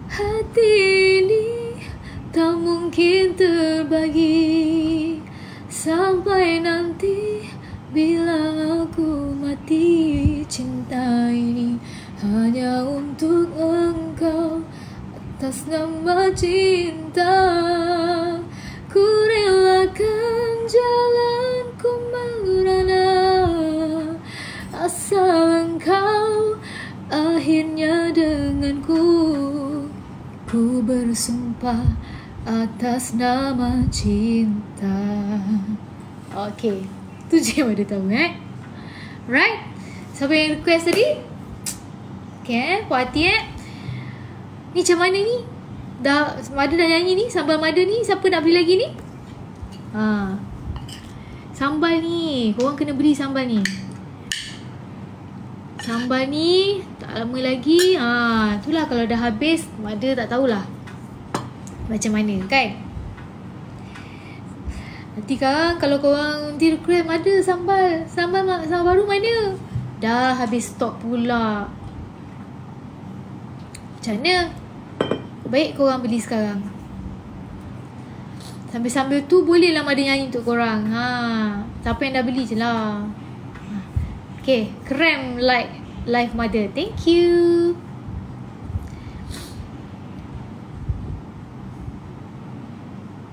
Speaker 1: hati ini tak mungkin terbagi sampai nanti. Bila aku mati, cinta ini hanya untuk engkau. Atas nama cinta, ku relakan jalanku merana, asal engkau akhirnya denganku. Ku bersumpah atas nama cinta. Okay, tu je yang ada tahu Right? Siapa yang request tadi? Okay, puas hati Ni macam mana ni? Mada dah nyanyi ni. Sambal Mada ni. Siapa nak beli lagi ni? Sambal ni. Korang kena beli sambal ni. Sambal ni tak lama lagi. Itulah kalau dah habis, Mada tak tahulah macam mana kan. Nanti kan kalau korang nanti request Mada sambal baru mana? Dah habis stok pula. Macam mana? Baik korang beli sekarang. Sambil-sambil tu bolehlah Mada nyanyi untuk korang. Siapa yang dah beli je lah. Okay, krem like live Mada. Thank you.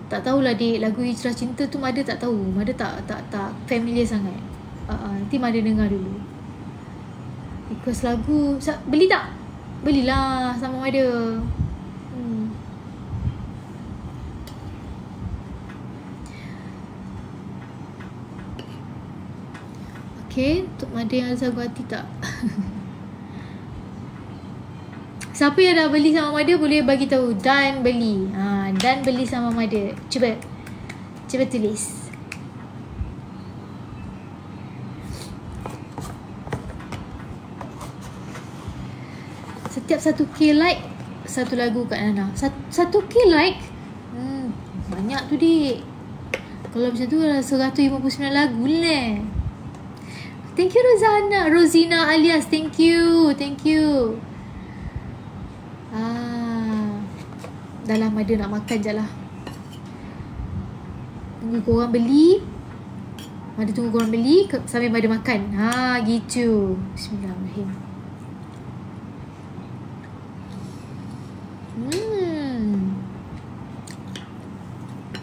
Speaker 1: Tak tahulah dik, lagu Hijrah Cinta tu Mada tak tahu. Mada tak familiar sangat. Nanti Mada dengar dulu. Request lagu. Beli tak? Belilah sama Mada. Okay, untuk Mada yang ada sagu hati tak? Siapa yang dah beli sama Mada boleh bagi tahu dan beli. Dan beli sama Mada. Cuba tulis. Setiap 1k like, satu lagu Kak Nana. 1k like? Banyak tu dik. Kalau macam tu 159 lagu lah. Thank you Rosina alias. Thank you. Dah lah Mada nak makan je lah. Tunggu korang beli. Mada tunggu korang beli sambil Mada makan. Gitu. Bismillahirrahmanirrahim.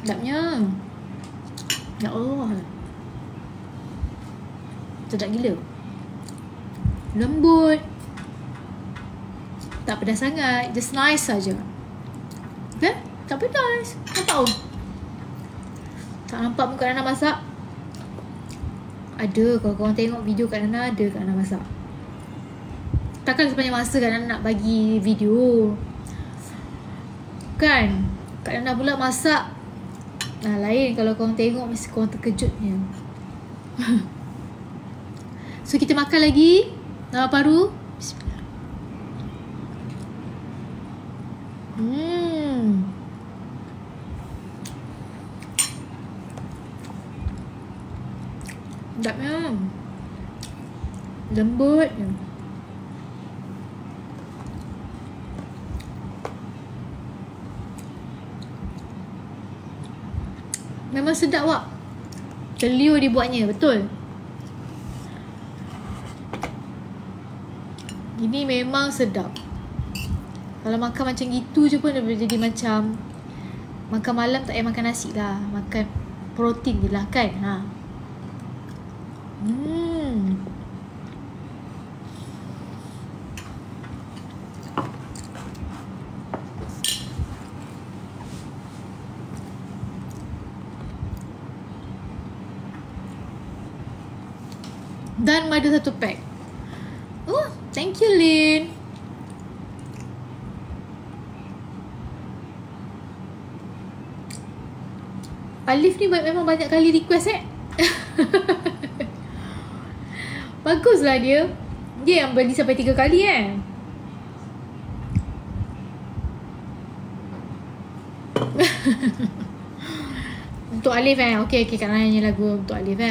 Speaker 1: Sedapnya. Ya Allah. Sedap gila. Lembut. Tak pedas sangat. Just nice saja. Okay? Tak pedas. Nampak oh? Tak nampak pun Kak Nana masak. Ada. Kalau korang tengok video Kak Nana, ada Kak Nana masak. Takkan sepanjang masa Kak Nana nak bagi video. Kan? Kak Nana pula masak. Lain kalau korang tengok mesti korang terkejutnya. So kita makan lagi. Nama paru. Bismillah. Sedapnya. Lembut. Memang sedap wak. Telur dibuatnya, betul. Ini memang sedap. Kalau makan macam gitu je pun dah boleh jadi macam makan malam tak payah makan nasi lah. Makan protein je lah kan. Dan ada satu pack. Oh, thank you Lin. Alif ni memang banyak kali request Baguslah dia. Dia yang beli sampai 3 kali Untuk Alif Okay Kak Nana nyanyi lagu untuk Alif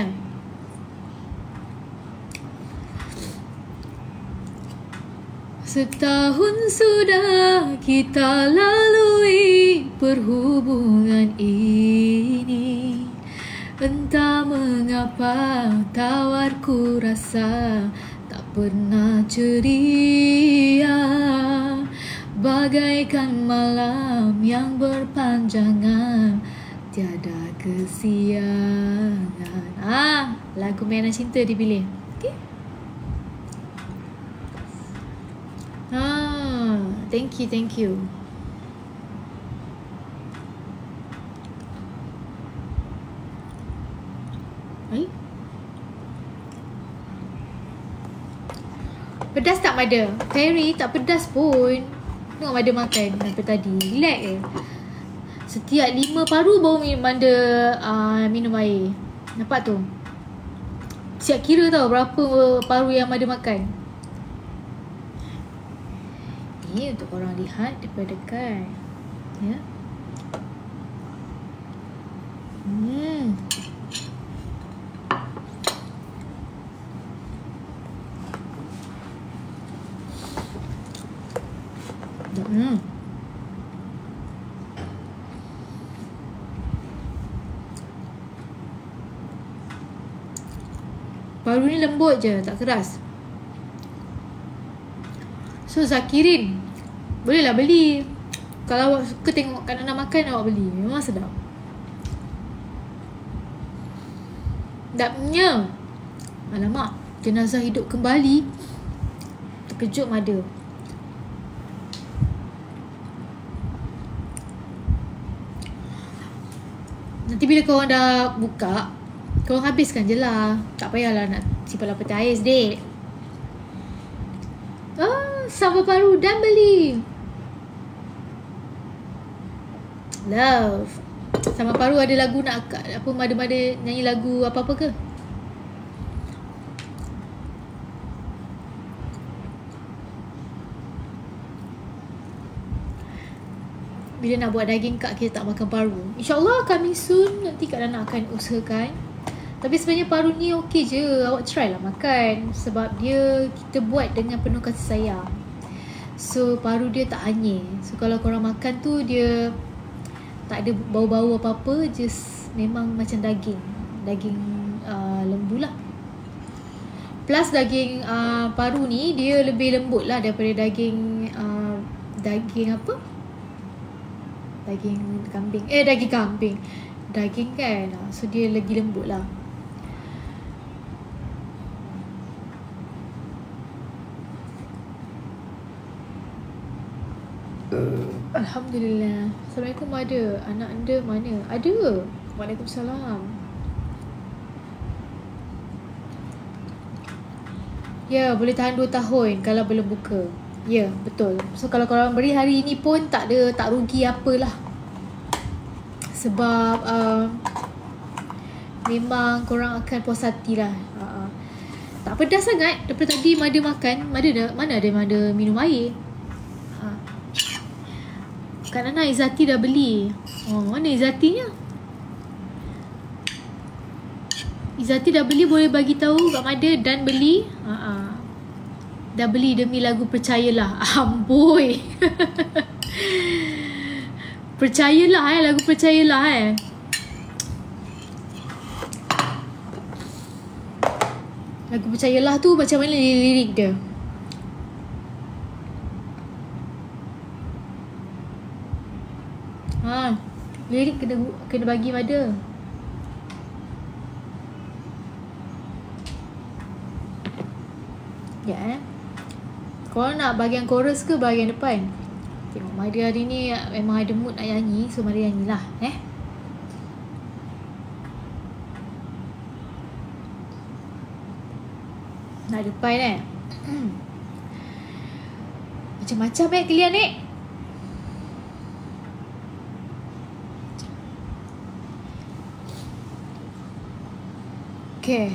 Speaker 1: Setahun sudah kita lalui perhubungan ini. Entah mengapa tawarku rasa tak pernah ceria, bagaikan malam yang berpanjangan, tiada kesiangan. Lagu Mainan Cinta dipilih. Okay. Thank you. Pedas tak Mada? Terry tak pedas pun. Tengok Mada makan apa tadi. Relax je. Setiap 5 paru baru Mada minum air. Nampak tu? Siap kira tau berapa paru yang Mada makan. Ini untuk korang lihat daripada dekat. Ya. Paru ni lembut je, tak keras. So Zakirin, bolehlah beli. Kalau awak suka tengok Kak Nana makan, awak beli. Memang sedap. Sedapnya. Alamak, jenazah hidup kembali. Terkejut Mada. Nanti bila korang dah buka, korang habiskan je lah. Tak payahlah nak simpan peti ais, dek. Sambal paru dan beli. Love. Sambal paru ada lagu nak apa, Mada nyanyi lagu apa-apa ke? bila nak buat daging kak, kita tak makan paru. InsyaAllah coming soon. Nanti Kak Nana akan usahakan. Tapi sebenarnya paru ni okey je. Awak try lah makan. Sebab dia kita buat dengan penuh kasih sayang. So paru dia tak hanyir. So kalau korang makan tu, dia tak ada bau-bau apa-apa. Just memang macam daging. Daging lembu lah. Plus daging paru ni dia lebih lembut lah daripada daging daging apa? Daging kambing. Daging kambing. Daging kan. So dia lagi lembut lah. Alhamdulillah. Assalamualaikum ada. Anak anda mana? Ada. Waalaikumsalam. Ya, boleh tahan 2 tahun kalau belum buka. Ya, betul. So kalau korang beri hari ni pun tak rugi apalah. Sebab memang korang akan puas hati lah. Tak pedas sangat. Daripada tadi Mada makan. Mana ada Mada minum air. Kak Nana, Izzati dah beli. Mana Izzatinya? Izzati dah beli, boleh bagi tahu Kak Mada dan beli. Dah beli demi lagu Percayalah. Amboi. Percayalah lagu Percayalah Lagu Percayalah tu macam mana lirik dia? Lirik kena bagi Mada. Ya Korang nak bahagian chorus ke bahagian depan? Tengok Mada hari ni memang ada mood nak nyanyi. So Mada nyanyilah. Nak depan macam-macam kalian Okay.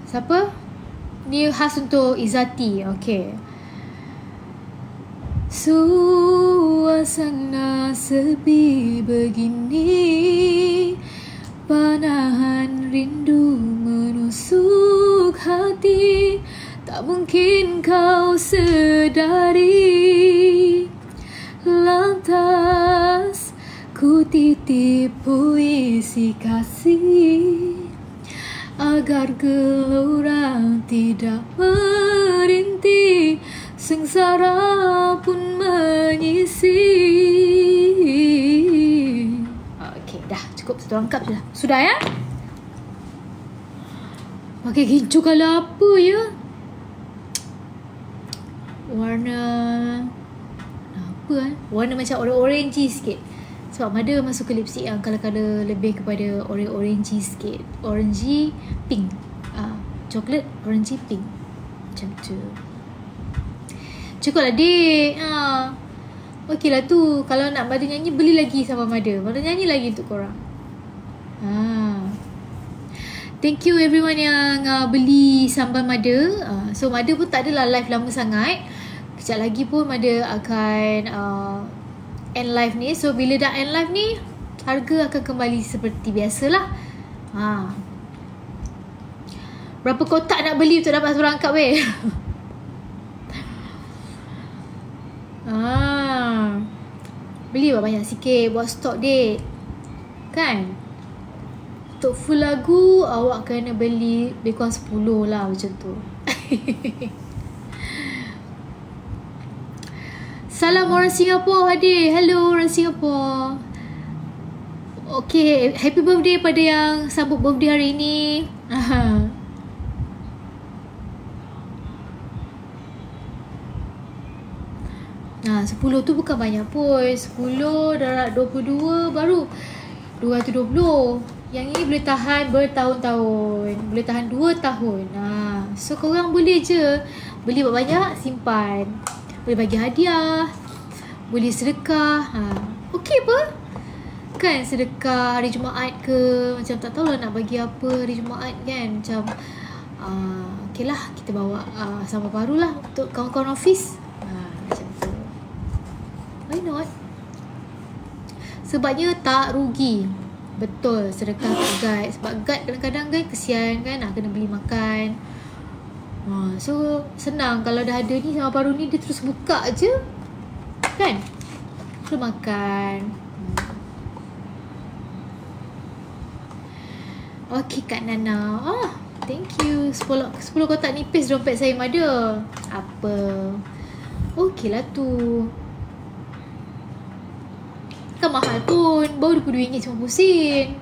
Speaker 1: Siapa? Ni khas untuk Izzati. Okay. Suasana sepi begini, panahan rindu menusuk hati. Tak mungkin kau sedari. Lantas ku titip puisi kasih, agar gelora tidak merintih, sengsara pun menyisi. Okay, dah cukup satu rangkap je lah. Sudah ya? Pakai kincu kalau apa ya? Warna apa warna macam orange sikit. Sebab Mada masuk ke lipstick yang colour-colour lebih kepada orangey sikit. Orangey pink. Coklat orangey pink. Macam tu. Cukup lah dek. Okey lah tu. Kalau nak Mada nyanyi, beli lagi sama Mada. Mada nyanyi lagi untuk korang. Thank you everyone yang beli sambal Mada. So Mada pun tak adalah live lama sangat. Kejap lagi pun Mada akan end live ni. So bila dah end live ni, harga akan kembali seperti biasalah. Berapa kotak nak beli untuk dapat satu rangkap beli banyak sikit, buat stok dek. Kan? Untuk full lagu awak kena beli lebih kurang 10 lah macam tu. Salam orang Singapura hadir. Hello orang Singapura. Okay, happy birthday pada yang sambut birthday hari ni. 10 tu bukan banyak pun. 10 darab 22 baru 220. Yang ini boleh tahan bertahun-tahun. Boleh tahan 2 tahun. So korang boleh je beli banyak, simpan. Boleh bagi hadiah, boleh sedekah. Okey apa? Kan sedekah hari Jumaat ke, macam tak tahulah nak bagi apa hari Jumaat kan. Macam okey lah, kita bawa sambal baru lah untuk kawan-kawan office. Macam tu. Why not? Sebabnya tak rugi. Betul, sedekah kat guide. Sebab guide kadang-kadang kan kesian kan, nak kena beli makan. So senang. Kalau dah ada ni sama paru ni, dia terus buka je kan, terus makan. Okay Kak Nana. Thank you. 10 kotak nipis dompet saya ada. Apa? Okey lah tu. Kan mahal pun. Baru RM22.50.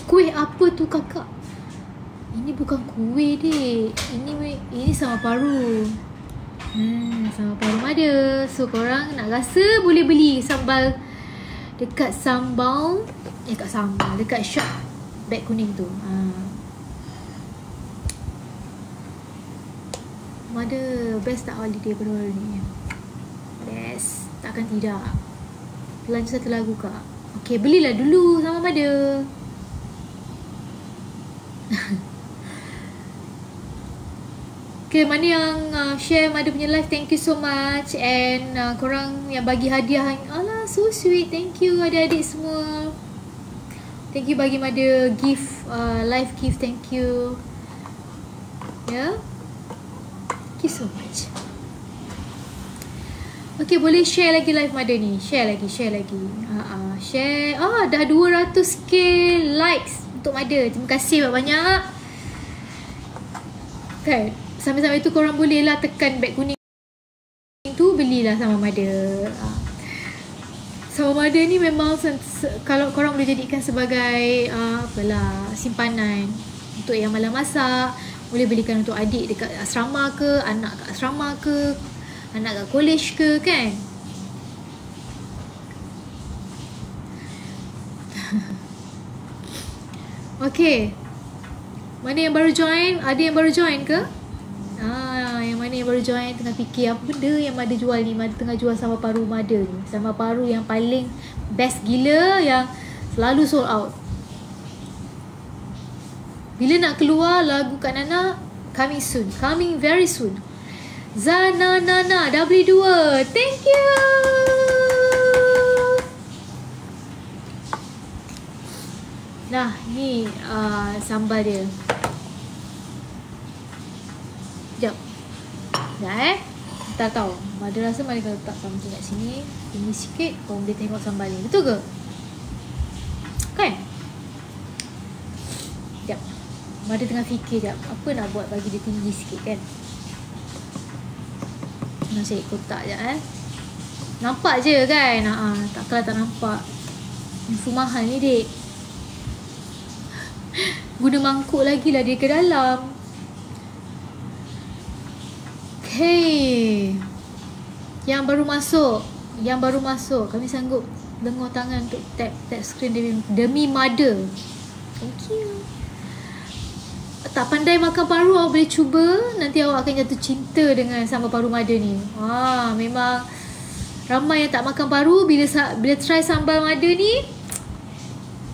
Speaker 1: Kuih apa tu kakak? Ini bukan kuih dek. Ini sama paru. Sama paru ada. So korang nak rasa boleh beli sambal dekat sambal. Dekat shop beg kuning tu. Mother, best tak holiday baru ni? Best. Takkan tidak. Belanja satu lagu kak. Okay, belilah dulu sama Mother. Okay, mana yang share Mother punya live, thank you so much. And korang yang bagi hadiah, alah so sweet. Thank you adik-adik semua. Thank you bagi Mother gift, live gift. Thank you. Yeah. Thank you so much. Okay, boleh share lagi live Mother ni. Share lagi. Share. Dah 200k likes untuk Mother. Terima kasih banyak-banyak. Kan, sambil-sambil tu korang boleh lah tekan beg kuning tu, belilah sama Mother. Sama Mother ni memang kalau korang boleh jadikan sebagai simpanan untuk yang malam masak. Boleh belikan untuk adik dekat asrama ke, anak kat asrama ke, anak kat college ke kan. Okay, mana yang baru join? Ada yang baru join ke? Yang mana yang baru join tengah fikir apa benda yang Mother jual ni. Mother tengah jual sama paru Mother ni. Sama paru yang paling best gila, yang selalu sold out. Bila nak keluar lagu Kak Nana, coming soon. Coming very soon. Zana Nana dah beli 2. Thank you. Nah, ni sambal dia. Sekejap. Tak tahu. Mother rasa Mother kalau letak something kat sini, tinggi sikit, korang boleh tengok sambal ni. Betul ke? Kan? Sekejap. Mother tengah fikir sekejap. Apa nak buat bagi dia tinggi sikit kan? Nak cari kotak sekejap Nampak je kan? Takkanlah tak nampak. Info mahal ni dek. Guna mangkuk lagi lah dia ke dalam. Okay, Yang baru masuk, kami sanggup lengur tangan untuk tap screen demi Mother. Thank you. Tak pandai makan paru, awak boleh cuba. Nanti awak akan jatuh cinta dengan sambal paru Mother ni. Memang ramai yang tak makan paru, bila try sambal Mother ni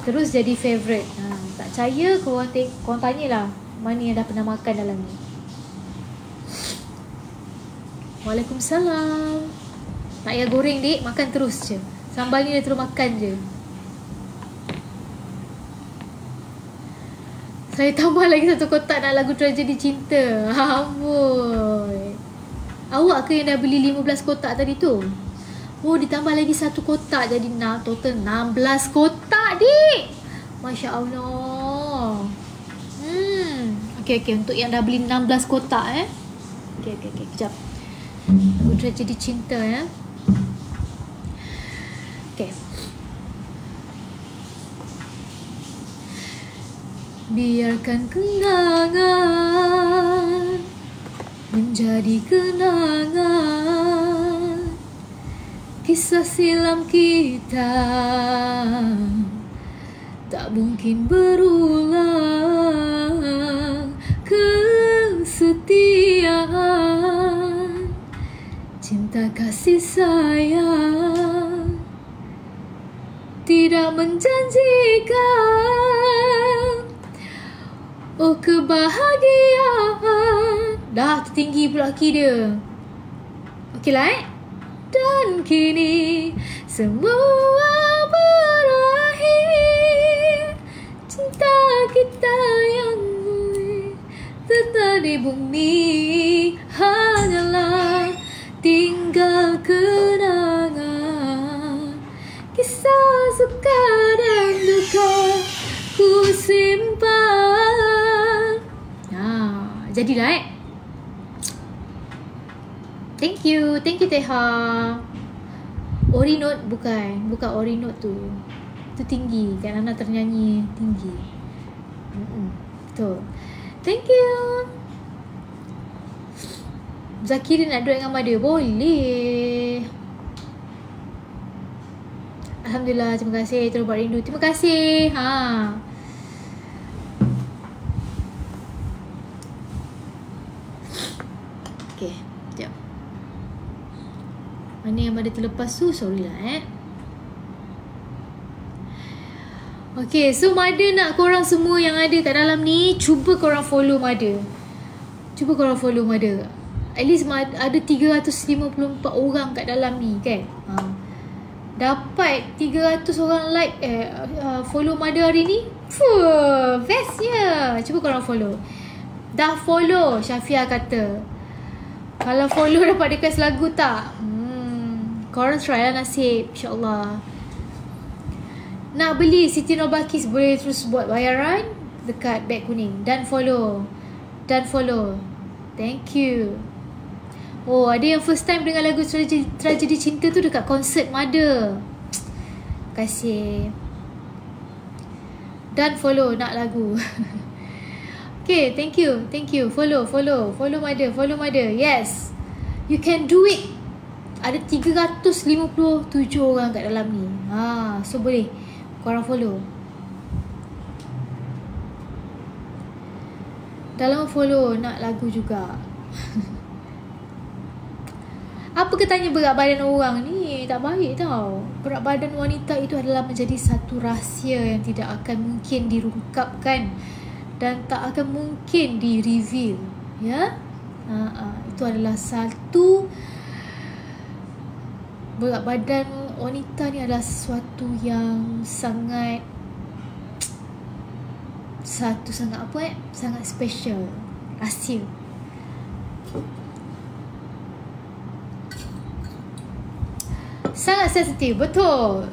Speaker 1: terus jadi favourite. Tak percaya, korang tanyalah mana yang dah pernah makan dalam ni. Waalaikumsalam. Tak payah goreng dek, makan terus je. Sambal ni dia terus makan je. Saya tambah lagi satu kotak nak lagu Tragedi Cinta. Amboi. Awak ke yang dah beli 15 kotak tadi tu? Ditambah lagi satu kotak, jadi total 16 kotak dek. Masya Allah. Okay, untuk yang dah beli 16 kotak Okay, kejap. Tragedi Cinta Okay. Biarkan kenangan menjadi kenangan, kisah silam kita tak mungkin berulang. Kesetiaan, cinta kasih sayang tidak menjanjikan kebahagiaan. Dah tertinggi pula key dia. Okey lah Dan kini semua berakhir, cinta kita yang tetap di bumi hanyalah tinggal kenangan, kisah suka dan duka ku simpan. Jadilah Thank you Teha. Ori note bukan ori note tu. Tu tinggi kan, Nana ternyanyi tinggi. Betul. Thank you. Zakiri nak duduk dengan Mada? Boleh. Alhamdulillah, terima kasih terus buat rindu. Terima kasih. Okay, sekejap. Mana yang Mada terlepas tu? Sorry lah Okay, so Mada nak korang semua yang ada kat dalam ni, cuba korang follow Mada. At least ada 354 orang kat dalam ni kan. Dapat 300 orang like follow Mada hari ni. Bestnya. Cuba korang follow. Dah follow, Syafia kata. Kalau follow dapat request lagu tak? Korang try lah nasib, insyaAllah. Nak beli Siti Nurbakhis boleh terus buat bayaran dekat beg kuning. Dan follow. Thank you. Oh, ada yang first time dengar lagu Tragedi Cinta tu dekat konsert Mada. Terima kasih. Dan follow nak lagu. Okay, thank you. Follow Mada. Yes, you can do it. Ada 357 orang kat dalam ni. So boleh korang follow. Dalam follow nak lagu juga. Apa katanya berat badan orang ni? Tak baik tau. Berat badan wanita itu adalah menjadi satu rahsia yang tidak akan mungkin dirungkapkan dan tak akan mungkin di-reveal. Ya? Itu adalah satu. Berat badan wanita ni adalah sesuatu yang sangat sangat special, rahsia. Sangat sensitif, betul.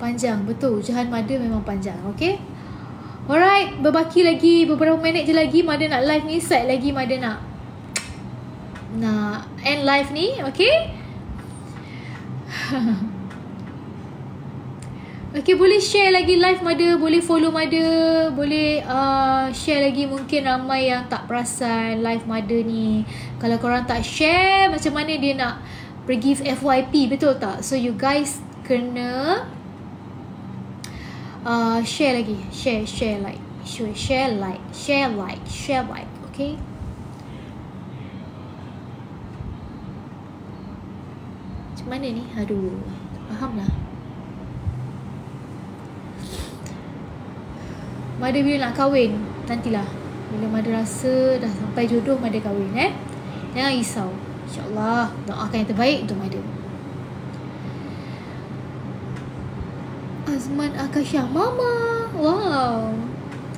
Speaker 1: Panjang, betul. Ujian Mada memang panjang, okay? Alright, berbaki lagi beberapa minit je lagi. Mada nak live ni, set lagi Mada nak end live ni, okay? Okay, boleh share lagi live Mada, boleh follow Mada, boleh share lagi. Mungkin ramai yang tak perasan live Mada ni. Kalau korang tak share, macam mana dia nak pergi FYP, betul tak? So you guys kena share lagi. Share like, okay? Macam mana ni? Aduh, faham lah. Mada bila nak kahwin? Nantilah. Bila Mada rasa dah sampai jodoh, Mada kahwin. Jangan risau. InsyaAllah. Doakan yang terbaik untuk Mada. Azman Akasha, Mama. Wow.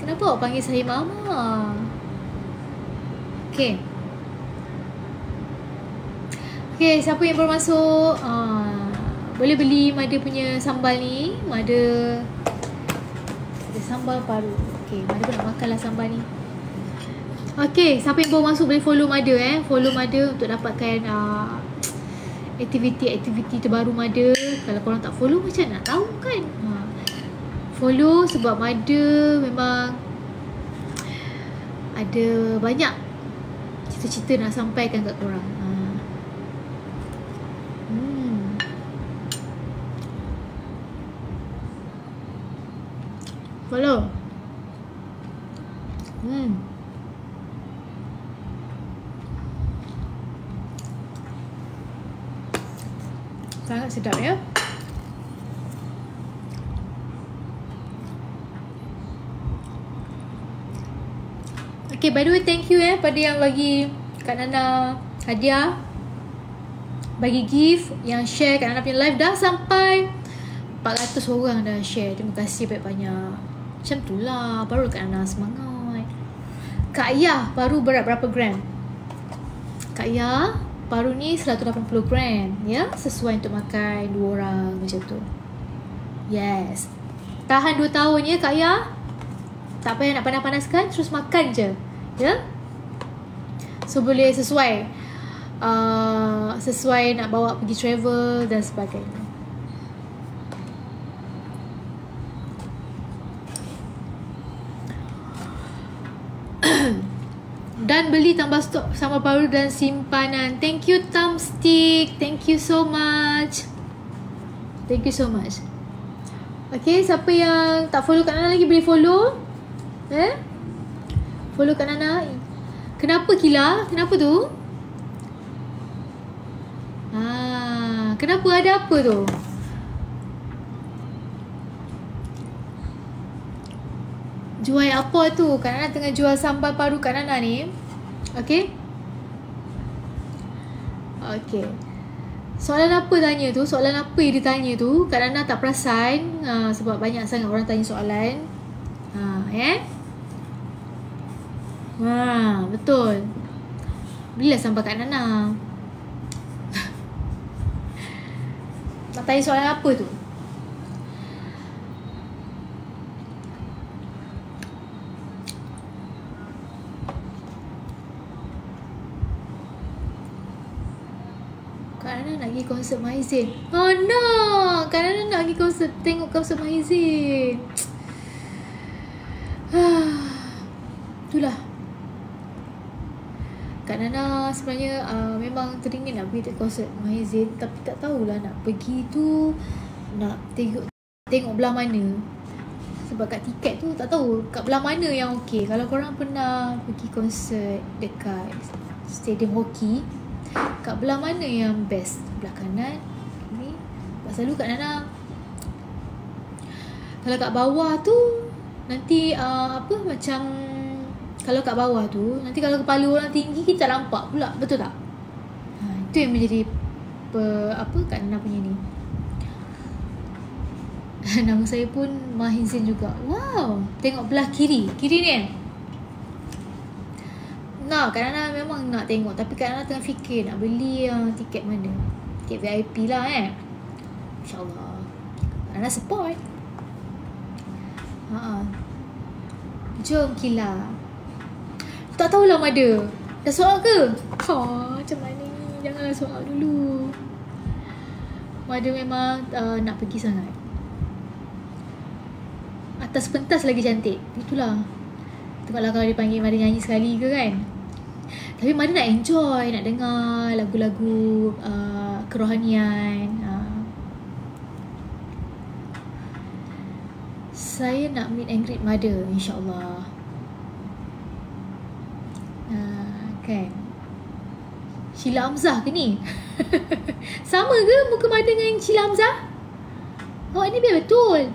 Speaker 1: Kenapa awak panggil saya Mama? Okay. Okay, siapa yang baru masuk, boleh beli Mada punya sambal ni. Mada sambal paru. Okay, Mada pun nak makan lah sambal ni. Okay, siapa yang baru masuk boleh follow Mada. Follow Mada untuk dapatkan aktiviti terbaru Mada. Kalau korang tak follow, macam nak tahu kan? Follow sebab Mada memang ada banyak cita-cita nak sampaikan kat korang. Follow. Sangat sedap ya. Okay, by the way, thank you pada yang bagi Kak Nana hadiah, bagi gift. Yang share kat Nana punya live dah sampai 400 orang dah share. Terima kasih banyak-banyak. Macam tu lah, baru Kak Nana semangat. Kak Ayah baru berat berapa gram? Kak Ayah baru ni 180 gram, ya, sesuai untuk makan 2 orang macam tu. Yes. Tahan 2 tahun ya Kak Ayah. Tak payah nak panas-panaskan, terus makan je. Ya. So boleh sesuai nak bawa pergi travel dan sebagainya. Dan beli tambah stok sambal baru dan simpanan. Thank you Thumbstick. Thank you so much. Thank you so much. Okay, siapa yang tak follow Kak Nana lagi boleh follow. Follow Kak Nana. Kenapa Kila? Kenapa tu? Kenapa, ada apa tu? Jual apa tu? Kak Nana tengah jual sambal paru Kak Nana ni. Okay. Okay. Soalan apa tanya tu? Soalan apa yang ditanya tu? Kak Nana tak perasan. Sebab banyak sangat orang tanya soalan. Betul. Belilah sambal Kak Nana. Nak tanya soalan apa tu? Kak Nana nak pergi konsert Maizin. Oh no, Kak Nana nak pergi konsert, tengok konsert Maizin. Itulah. Kak Nana sebenarnya memang teringin nak pergi konsert Maizin, tapi tak tahulah nak pergi tu nak tengok belah mana. Sebab kat tiket tu tak tahu kat belah mana yang okey. Kalau korang pernah pergi konsert dekat stadium hoki, kat belah mana yang best? Belah kanan ni. Selalu Kak Nana kalau kat bawah tu nanti macam kalau kat bawah tu nanti kalau kepala orang tinggi kita tak nampak pula, betul tak? Itu yang menjadi Kak Nana punya ni. Nama saya pun Mahizin juga. Wow, tengok belah kiri ni kan. Kak Nana memang nak tengok, tapi Kak Nana tengah fikir nak beli tiket mana. Tiket VIP lah InsyaAllah Kak Nana support. Jom Kila. Tak tahulah Mada. Dah soal ke? Macam mana ni? Janganlah soal dulu. Mada memang nak pergi sangat. Atas pentas lagi cantik. Itulah. Tengoklah kalau dia panggil Mada nyanyi sekali ke kan. Tapi Mada nak enjoy, nak dengar lagu-lagu kerohanian. Saya nak meet and greet Mada, insyaAllah. Kan? Sheila Hamzah ke ni? Sama ke muka Mada dengan Sheila Hamzah? Ini biar betul.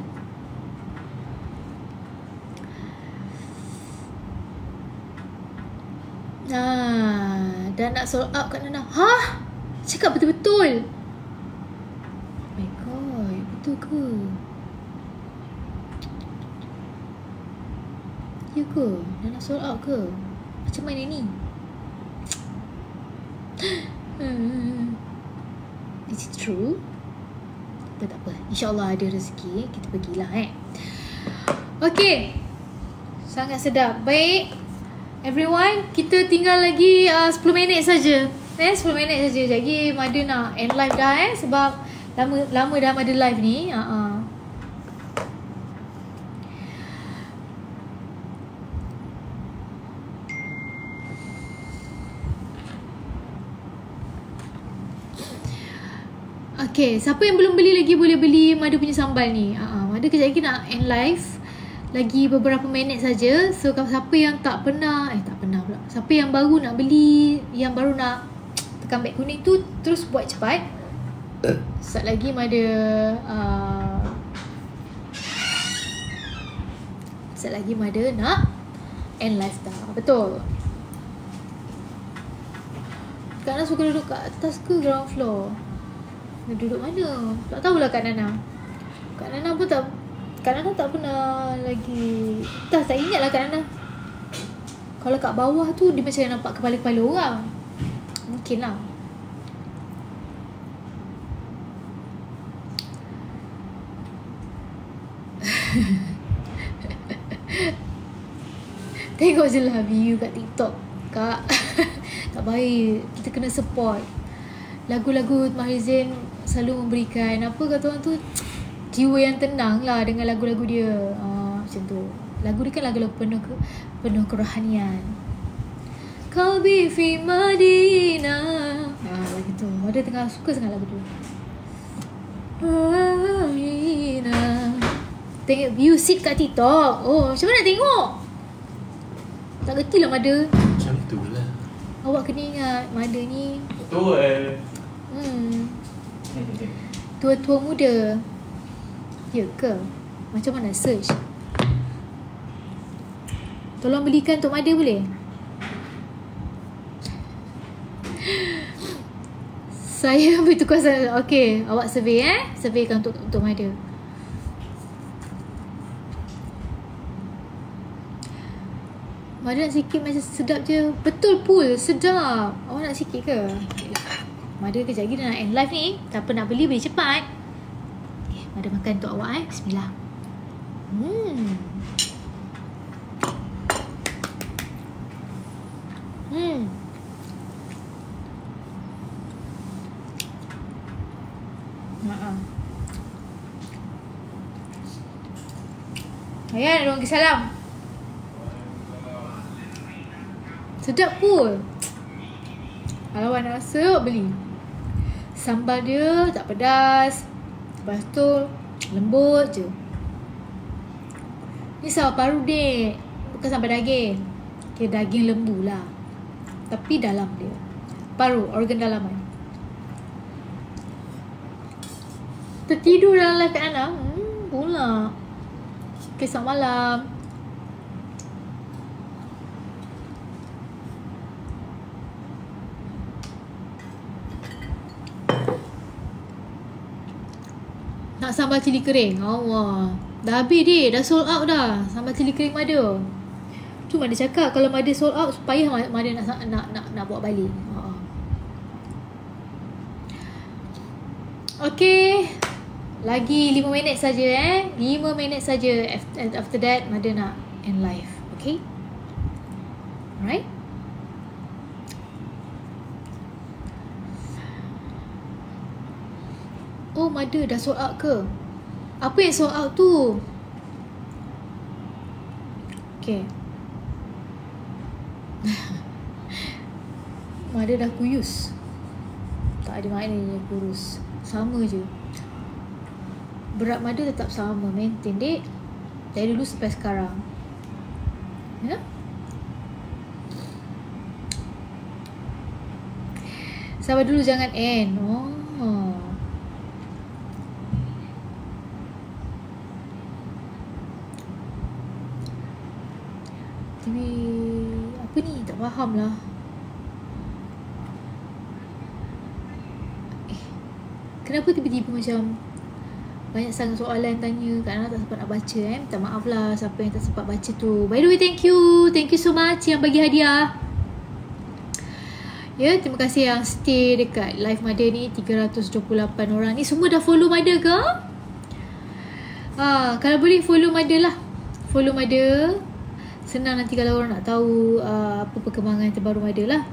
Speaker 1: Dan nak sold out Kak Nana. Cakap betul-betul. Oh my god, betul ke? Ya ke? Dah nak sold out ke? Macam mana ni? Is it true? Tak apa. InsyaAllah ada rezeki, kita pergilah Okay. Sangat sedap. Baik everyone, kita tinggal lagi 10 minit saja. 10 minit saja. Jadi Mada nak end live dah sebab lama dah Mada live ni. Okay, siapa yang belum beli lagi boleh beli Mada punya sambal ni. Mada kejap lagi nak end live. Lagi beberapa minit saja. So siapa yang tak pernah pula. Siapa yang baru nak beli, yang baru nak tekan beg kuning tu, terus buat cepat. Sekejap lagi Mada sekejap lagi Mada nak end live dah. Betul. Kak Nana suka duduk kat atas ke ground floor? Dia duduk mana? Tak tahulah Kak Nana. Kak Nana pun tak, Kak Nana tak pernah lagi, tak ingat lah Kak Nana. Kalau kat bawah tu dia macam nampak kepala-kepala orang. Mungkin lah. Tengok je lah view kat TikTok Kak. Tak baik. Kita kena support. Lagu-lagu Maher Zain selalu memberikan apa kata orang tu, jiwa yang tenang lah dengan lagu-lagu dia. Macam tu. Lagu dia kan lagu-lagu penuh kerohanian. Qalbi fi Madinah. Lagu tu. Ada tengah suka sangat lagu tu. Madinah. Tengok view seat kat TikTok. Oh, macam mana nak tengok? Tak kerti lah Mada.
Speaker 2: Macam tu lah.
Speaker 1: Awak kena ingat Mada ni
Speaker 2: Betul.
Speaker 1: tua-tua muda. Ya ke? Macam mana search? Tolong belikan untuk Mada boleh? Saya ambil tu kuasa. Okay, awak survey surveykan untuk Mada. Mada nak sikit macam sedap je. Betul pul, sedap. Awak nak sikit ke? Mada kejap lagi dah nak end live ni. Tak apa, nak beli cepat. Okay, Mada makan untuk awak Bismillah. Ayan, ada orang salam. Sedap pun. Kalau awak nak rasa, beli. Sambal dia tak pedas. Lepas tu lembut je. Ni sambal paru dek. Bukan sambal daging. Okay, daging lembu lah. Tapi dalam dia paru, organ dalaman. Tertidur dalam live Kak Nana? Pula. Okay, selamat malam. Nak sambal cili kering. Allah. Dah habis dia. Dah sold out dah. Sambal cili kering Mada. Cuma dia cakap kalau Mada sold out, supaya Mada nak buat balik. Okay. Lagi 5 minit saja 5 minit saja. After that Mada nak end live. Okay. Alright. Oh, Mada dah sold out ke? Apa yang sold out tu? Okay. Mada dah kuyus. Tak ada maknanya kurus. Sama je. Berat Mada tetap sama. Maintain dek. Dari dulu sampai sekarang. Ya? Sabar dulu, jangan end. Tapi apa ni? Tak faham lah. Kenapa tiba-tiba macam banyak sangat soalan tanya. Kak Nana tak sempat nak baca. Minta maaf lah siapa yang tak sempat baca tu. By the way, thank you. Thank you so much yang bagi hadiah. Ya, terima kasih yang stay dekat live Mada ni. 328 orang ni semua dah follow Mada ke? Kalau boleh follow Mada lah. Follow Mada. Senang nanti kalau orang nak tahu apa perkembangan terbaru Mada lah.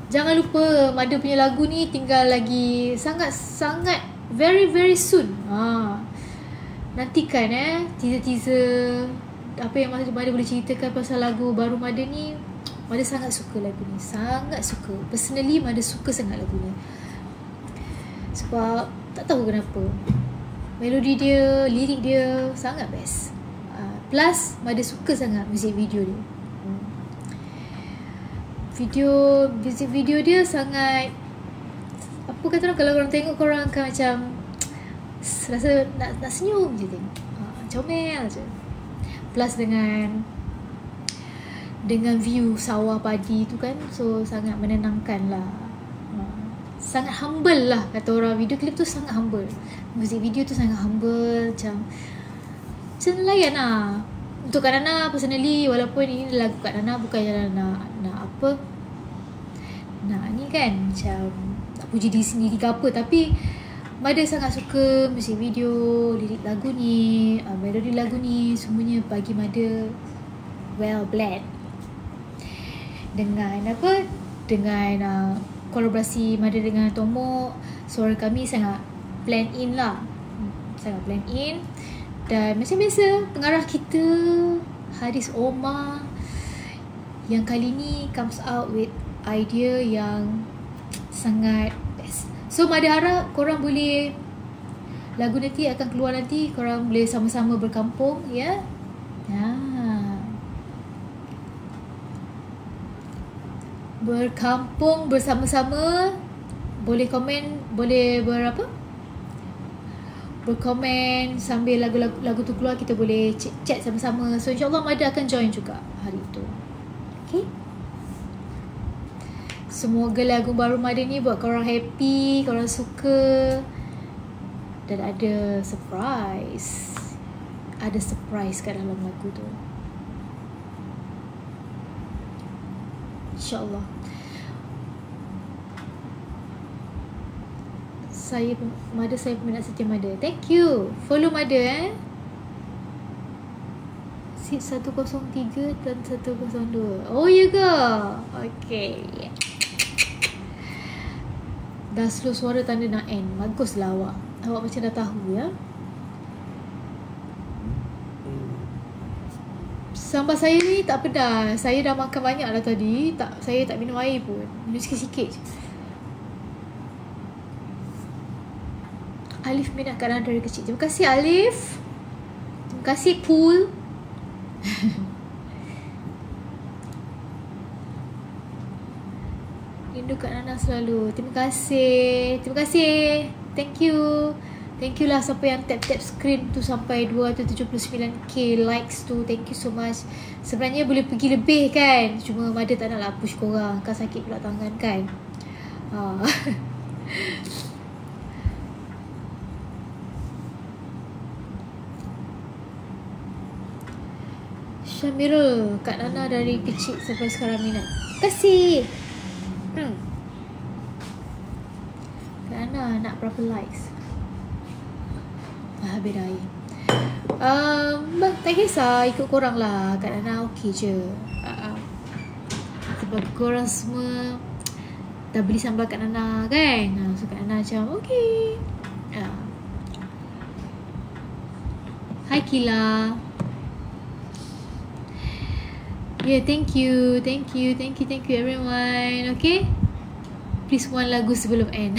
Speaker 1: Jangan lupa Mada punya lagu ni tinggal lagi sangat-sangat very soon. Nantikan teaser-teaser apa yang Mada boleh ceritakan pasal lagu baru Mada ni. Mada sangat suka lagu ni. Sangat suka. Personally Mada suka sangat lagu ni. Sebab tak tahu kenapa, melodi dia, lirik dia sangat best. Plus Mada suka sangat music video dia. Music video dia sangat, apa kata orang, kalau orang tengok korang akan macam rasa nak senyum je tengok. Comel je. Plus dengan view sawah padi tu kan, so sangat menenangkan lah. Sangat humble lah kata orang. Video klip tu sangat humble. Muzik video tu sangat humble. Macam layan lah. Untuk Kak Nana personally, walaupun ini lagu Kak Nana, bukannya nak apa, nak ni kan, macam tak puji diri sendiri ke apa, tapi Mada sangat suka muzik video, lirik lagu ni, melodi lagu ni, semuanya bagi Mada well blend. Dengan apa, dengan kolaborasi Mada dengan Tomok, suara kami sangat blend in lah. Sangat blend in. Dan macam biasa, pengarah kita Haris Omar yang kali ni comes out with idea yang sangat best. So Mada harap korang boleh, lagu nanti akan keluar nanti, korang boleh sama-sama berkampung, ya. Berkampung bersama-sama. Boleh komen, boleh berkomen sambil lagu tu keluar, kita boleh chat sama-sama. So insyaAllah Mada akan join juga hari itu. Okay. Semoga lagu baru Mada ni buat korang happy, korang suka. Dan ada surprise. Ada surprise kat dalam lagu tu, InsyaAllah. Saya peminat setia Mada. Thank you. Follow Mada Seat 103 dan 102. Oh ya ke? Okay. Dah slow suara tanda nak end. Baguslah awak. Awak macam dah tahu ya. Sambal saya ni tak pedas. Saya dah makan banyak lah tadi. Saya tak minum air pun. Minum sikit-sikit je. Alif minat Kak Nana dari kecil. Terima kasih Alif. Terima kasih Pool. Rindu Kak Nana selalu. Terima kasih. Terima kasih. Thank you. Thank you lah siapa yang tap-tap screen tu sampai 279k likes tu. Thank you so much. Sebenarnya boleh pergi lebih kan, cuma Mada tak nak lah push korang, kan sakit pula tangan kan. Syamirul, Kak Nana dari kecil sampai sekarang minat. Terima kasih. Kak Nana nak berapa likes? Habis dah air. Tak kisah, ikut korang lah. Kak Nana okey je. Sebab korang semua dah beli sambal Kak Nana kan. So Kak Nana macam okey. Hai Kila. Yeah, thank you everyone. Okay, please one lagu sebelum end.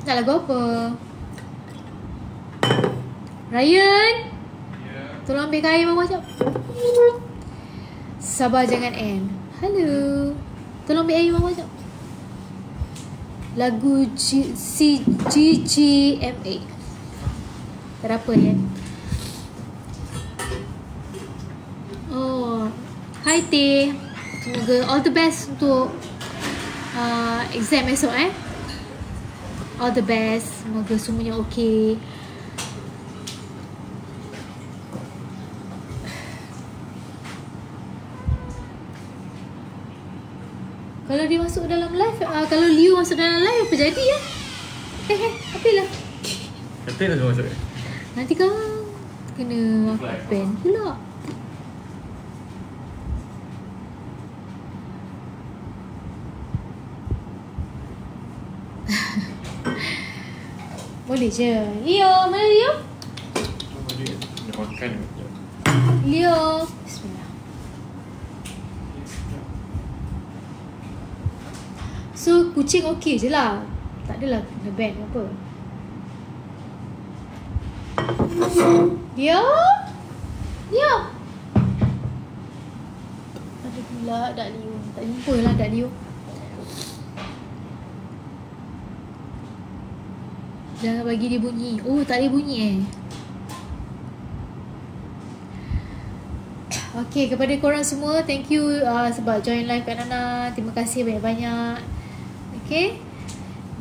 Speaker 1: Nak lagu apa? Ryan, tolong ambil kain mama sekejap. Sabar jangan end. Hello, tolong ambil air mama sekejap. Lagu GGMA. Tak ada apa ya. Oh, hi Teh. Semoga all the best untuk exam esok all the best. Semoga semuanya okey. Kalau dia masuk dalam live, kalau Liu masuk dalam live, apa jadi ya? Apalah.
Speaker 2: Nanti nak masuk
Speaker 1: nanti kau kena ban pula. Boleh je. Leo, mana Leo?
Speaker 2: Dia makan.
Speaker 1: Leo. Bismillah. So, kucing okey je lah. Tak adalah kena ban apa. Leo? Leo? Ada pula Dak Leo. Tak jumpa lah Dak Leo. Jangan bagi dia bunyi. Oh, tak ada bunyi Okay, kepada korang semua, thank you sebab join live Kak Nana. Terima kasih banyak-banyak. Okay.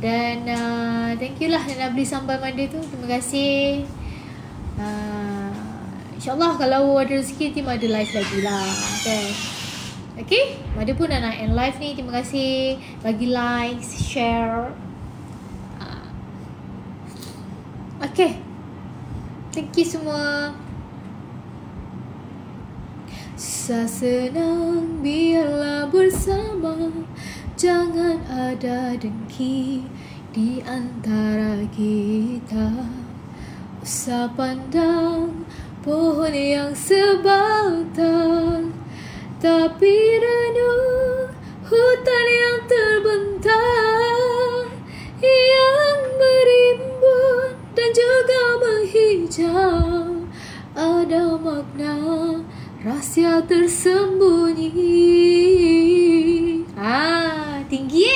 Speaker 1: Dan thank you lah yang nak beli sambal mada tu. Terima kasih. InsyaAllah kalau ada rezeki nanti Mada live lagi lah. Okay. Okay. Mada pun dah nak end live ni. Terima kasih. Bagi like, share. Okay. Thank you semua. Senang biarlah bersama, jangan ada dengki di antara kita. Usah pandang pohon yang sebatang, tapi renung hutan yang terbentang, yang berimbun dan juga menghijau. Ada makna rahsia tersembunyi. Tinggi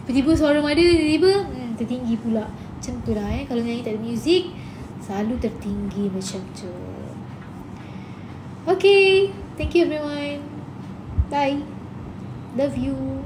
Speaker 1: tiba-tiba suara Mada tiba-tiba tertinggi pula. Macam tu lah kalau nyanyi tak ada muzik selalu tertinggi macam tu. Okay, thank you everyone. Bye. Love you.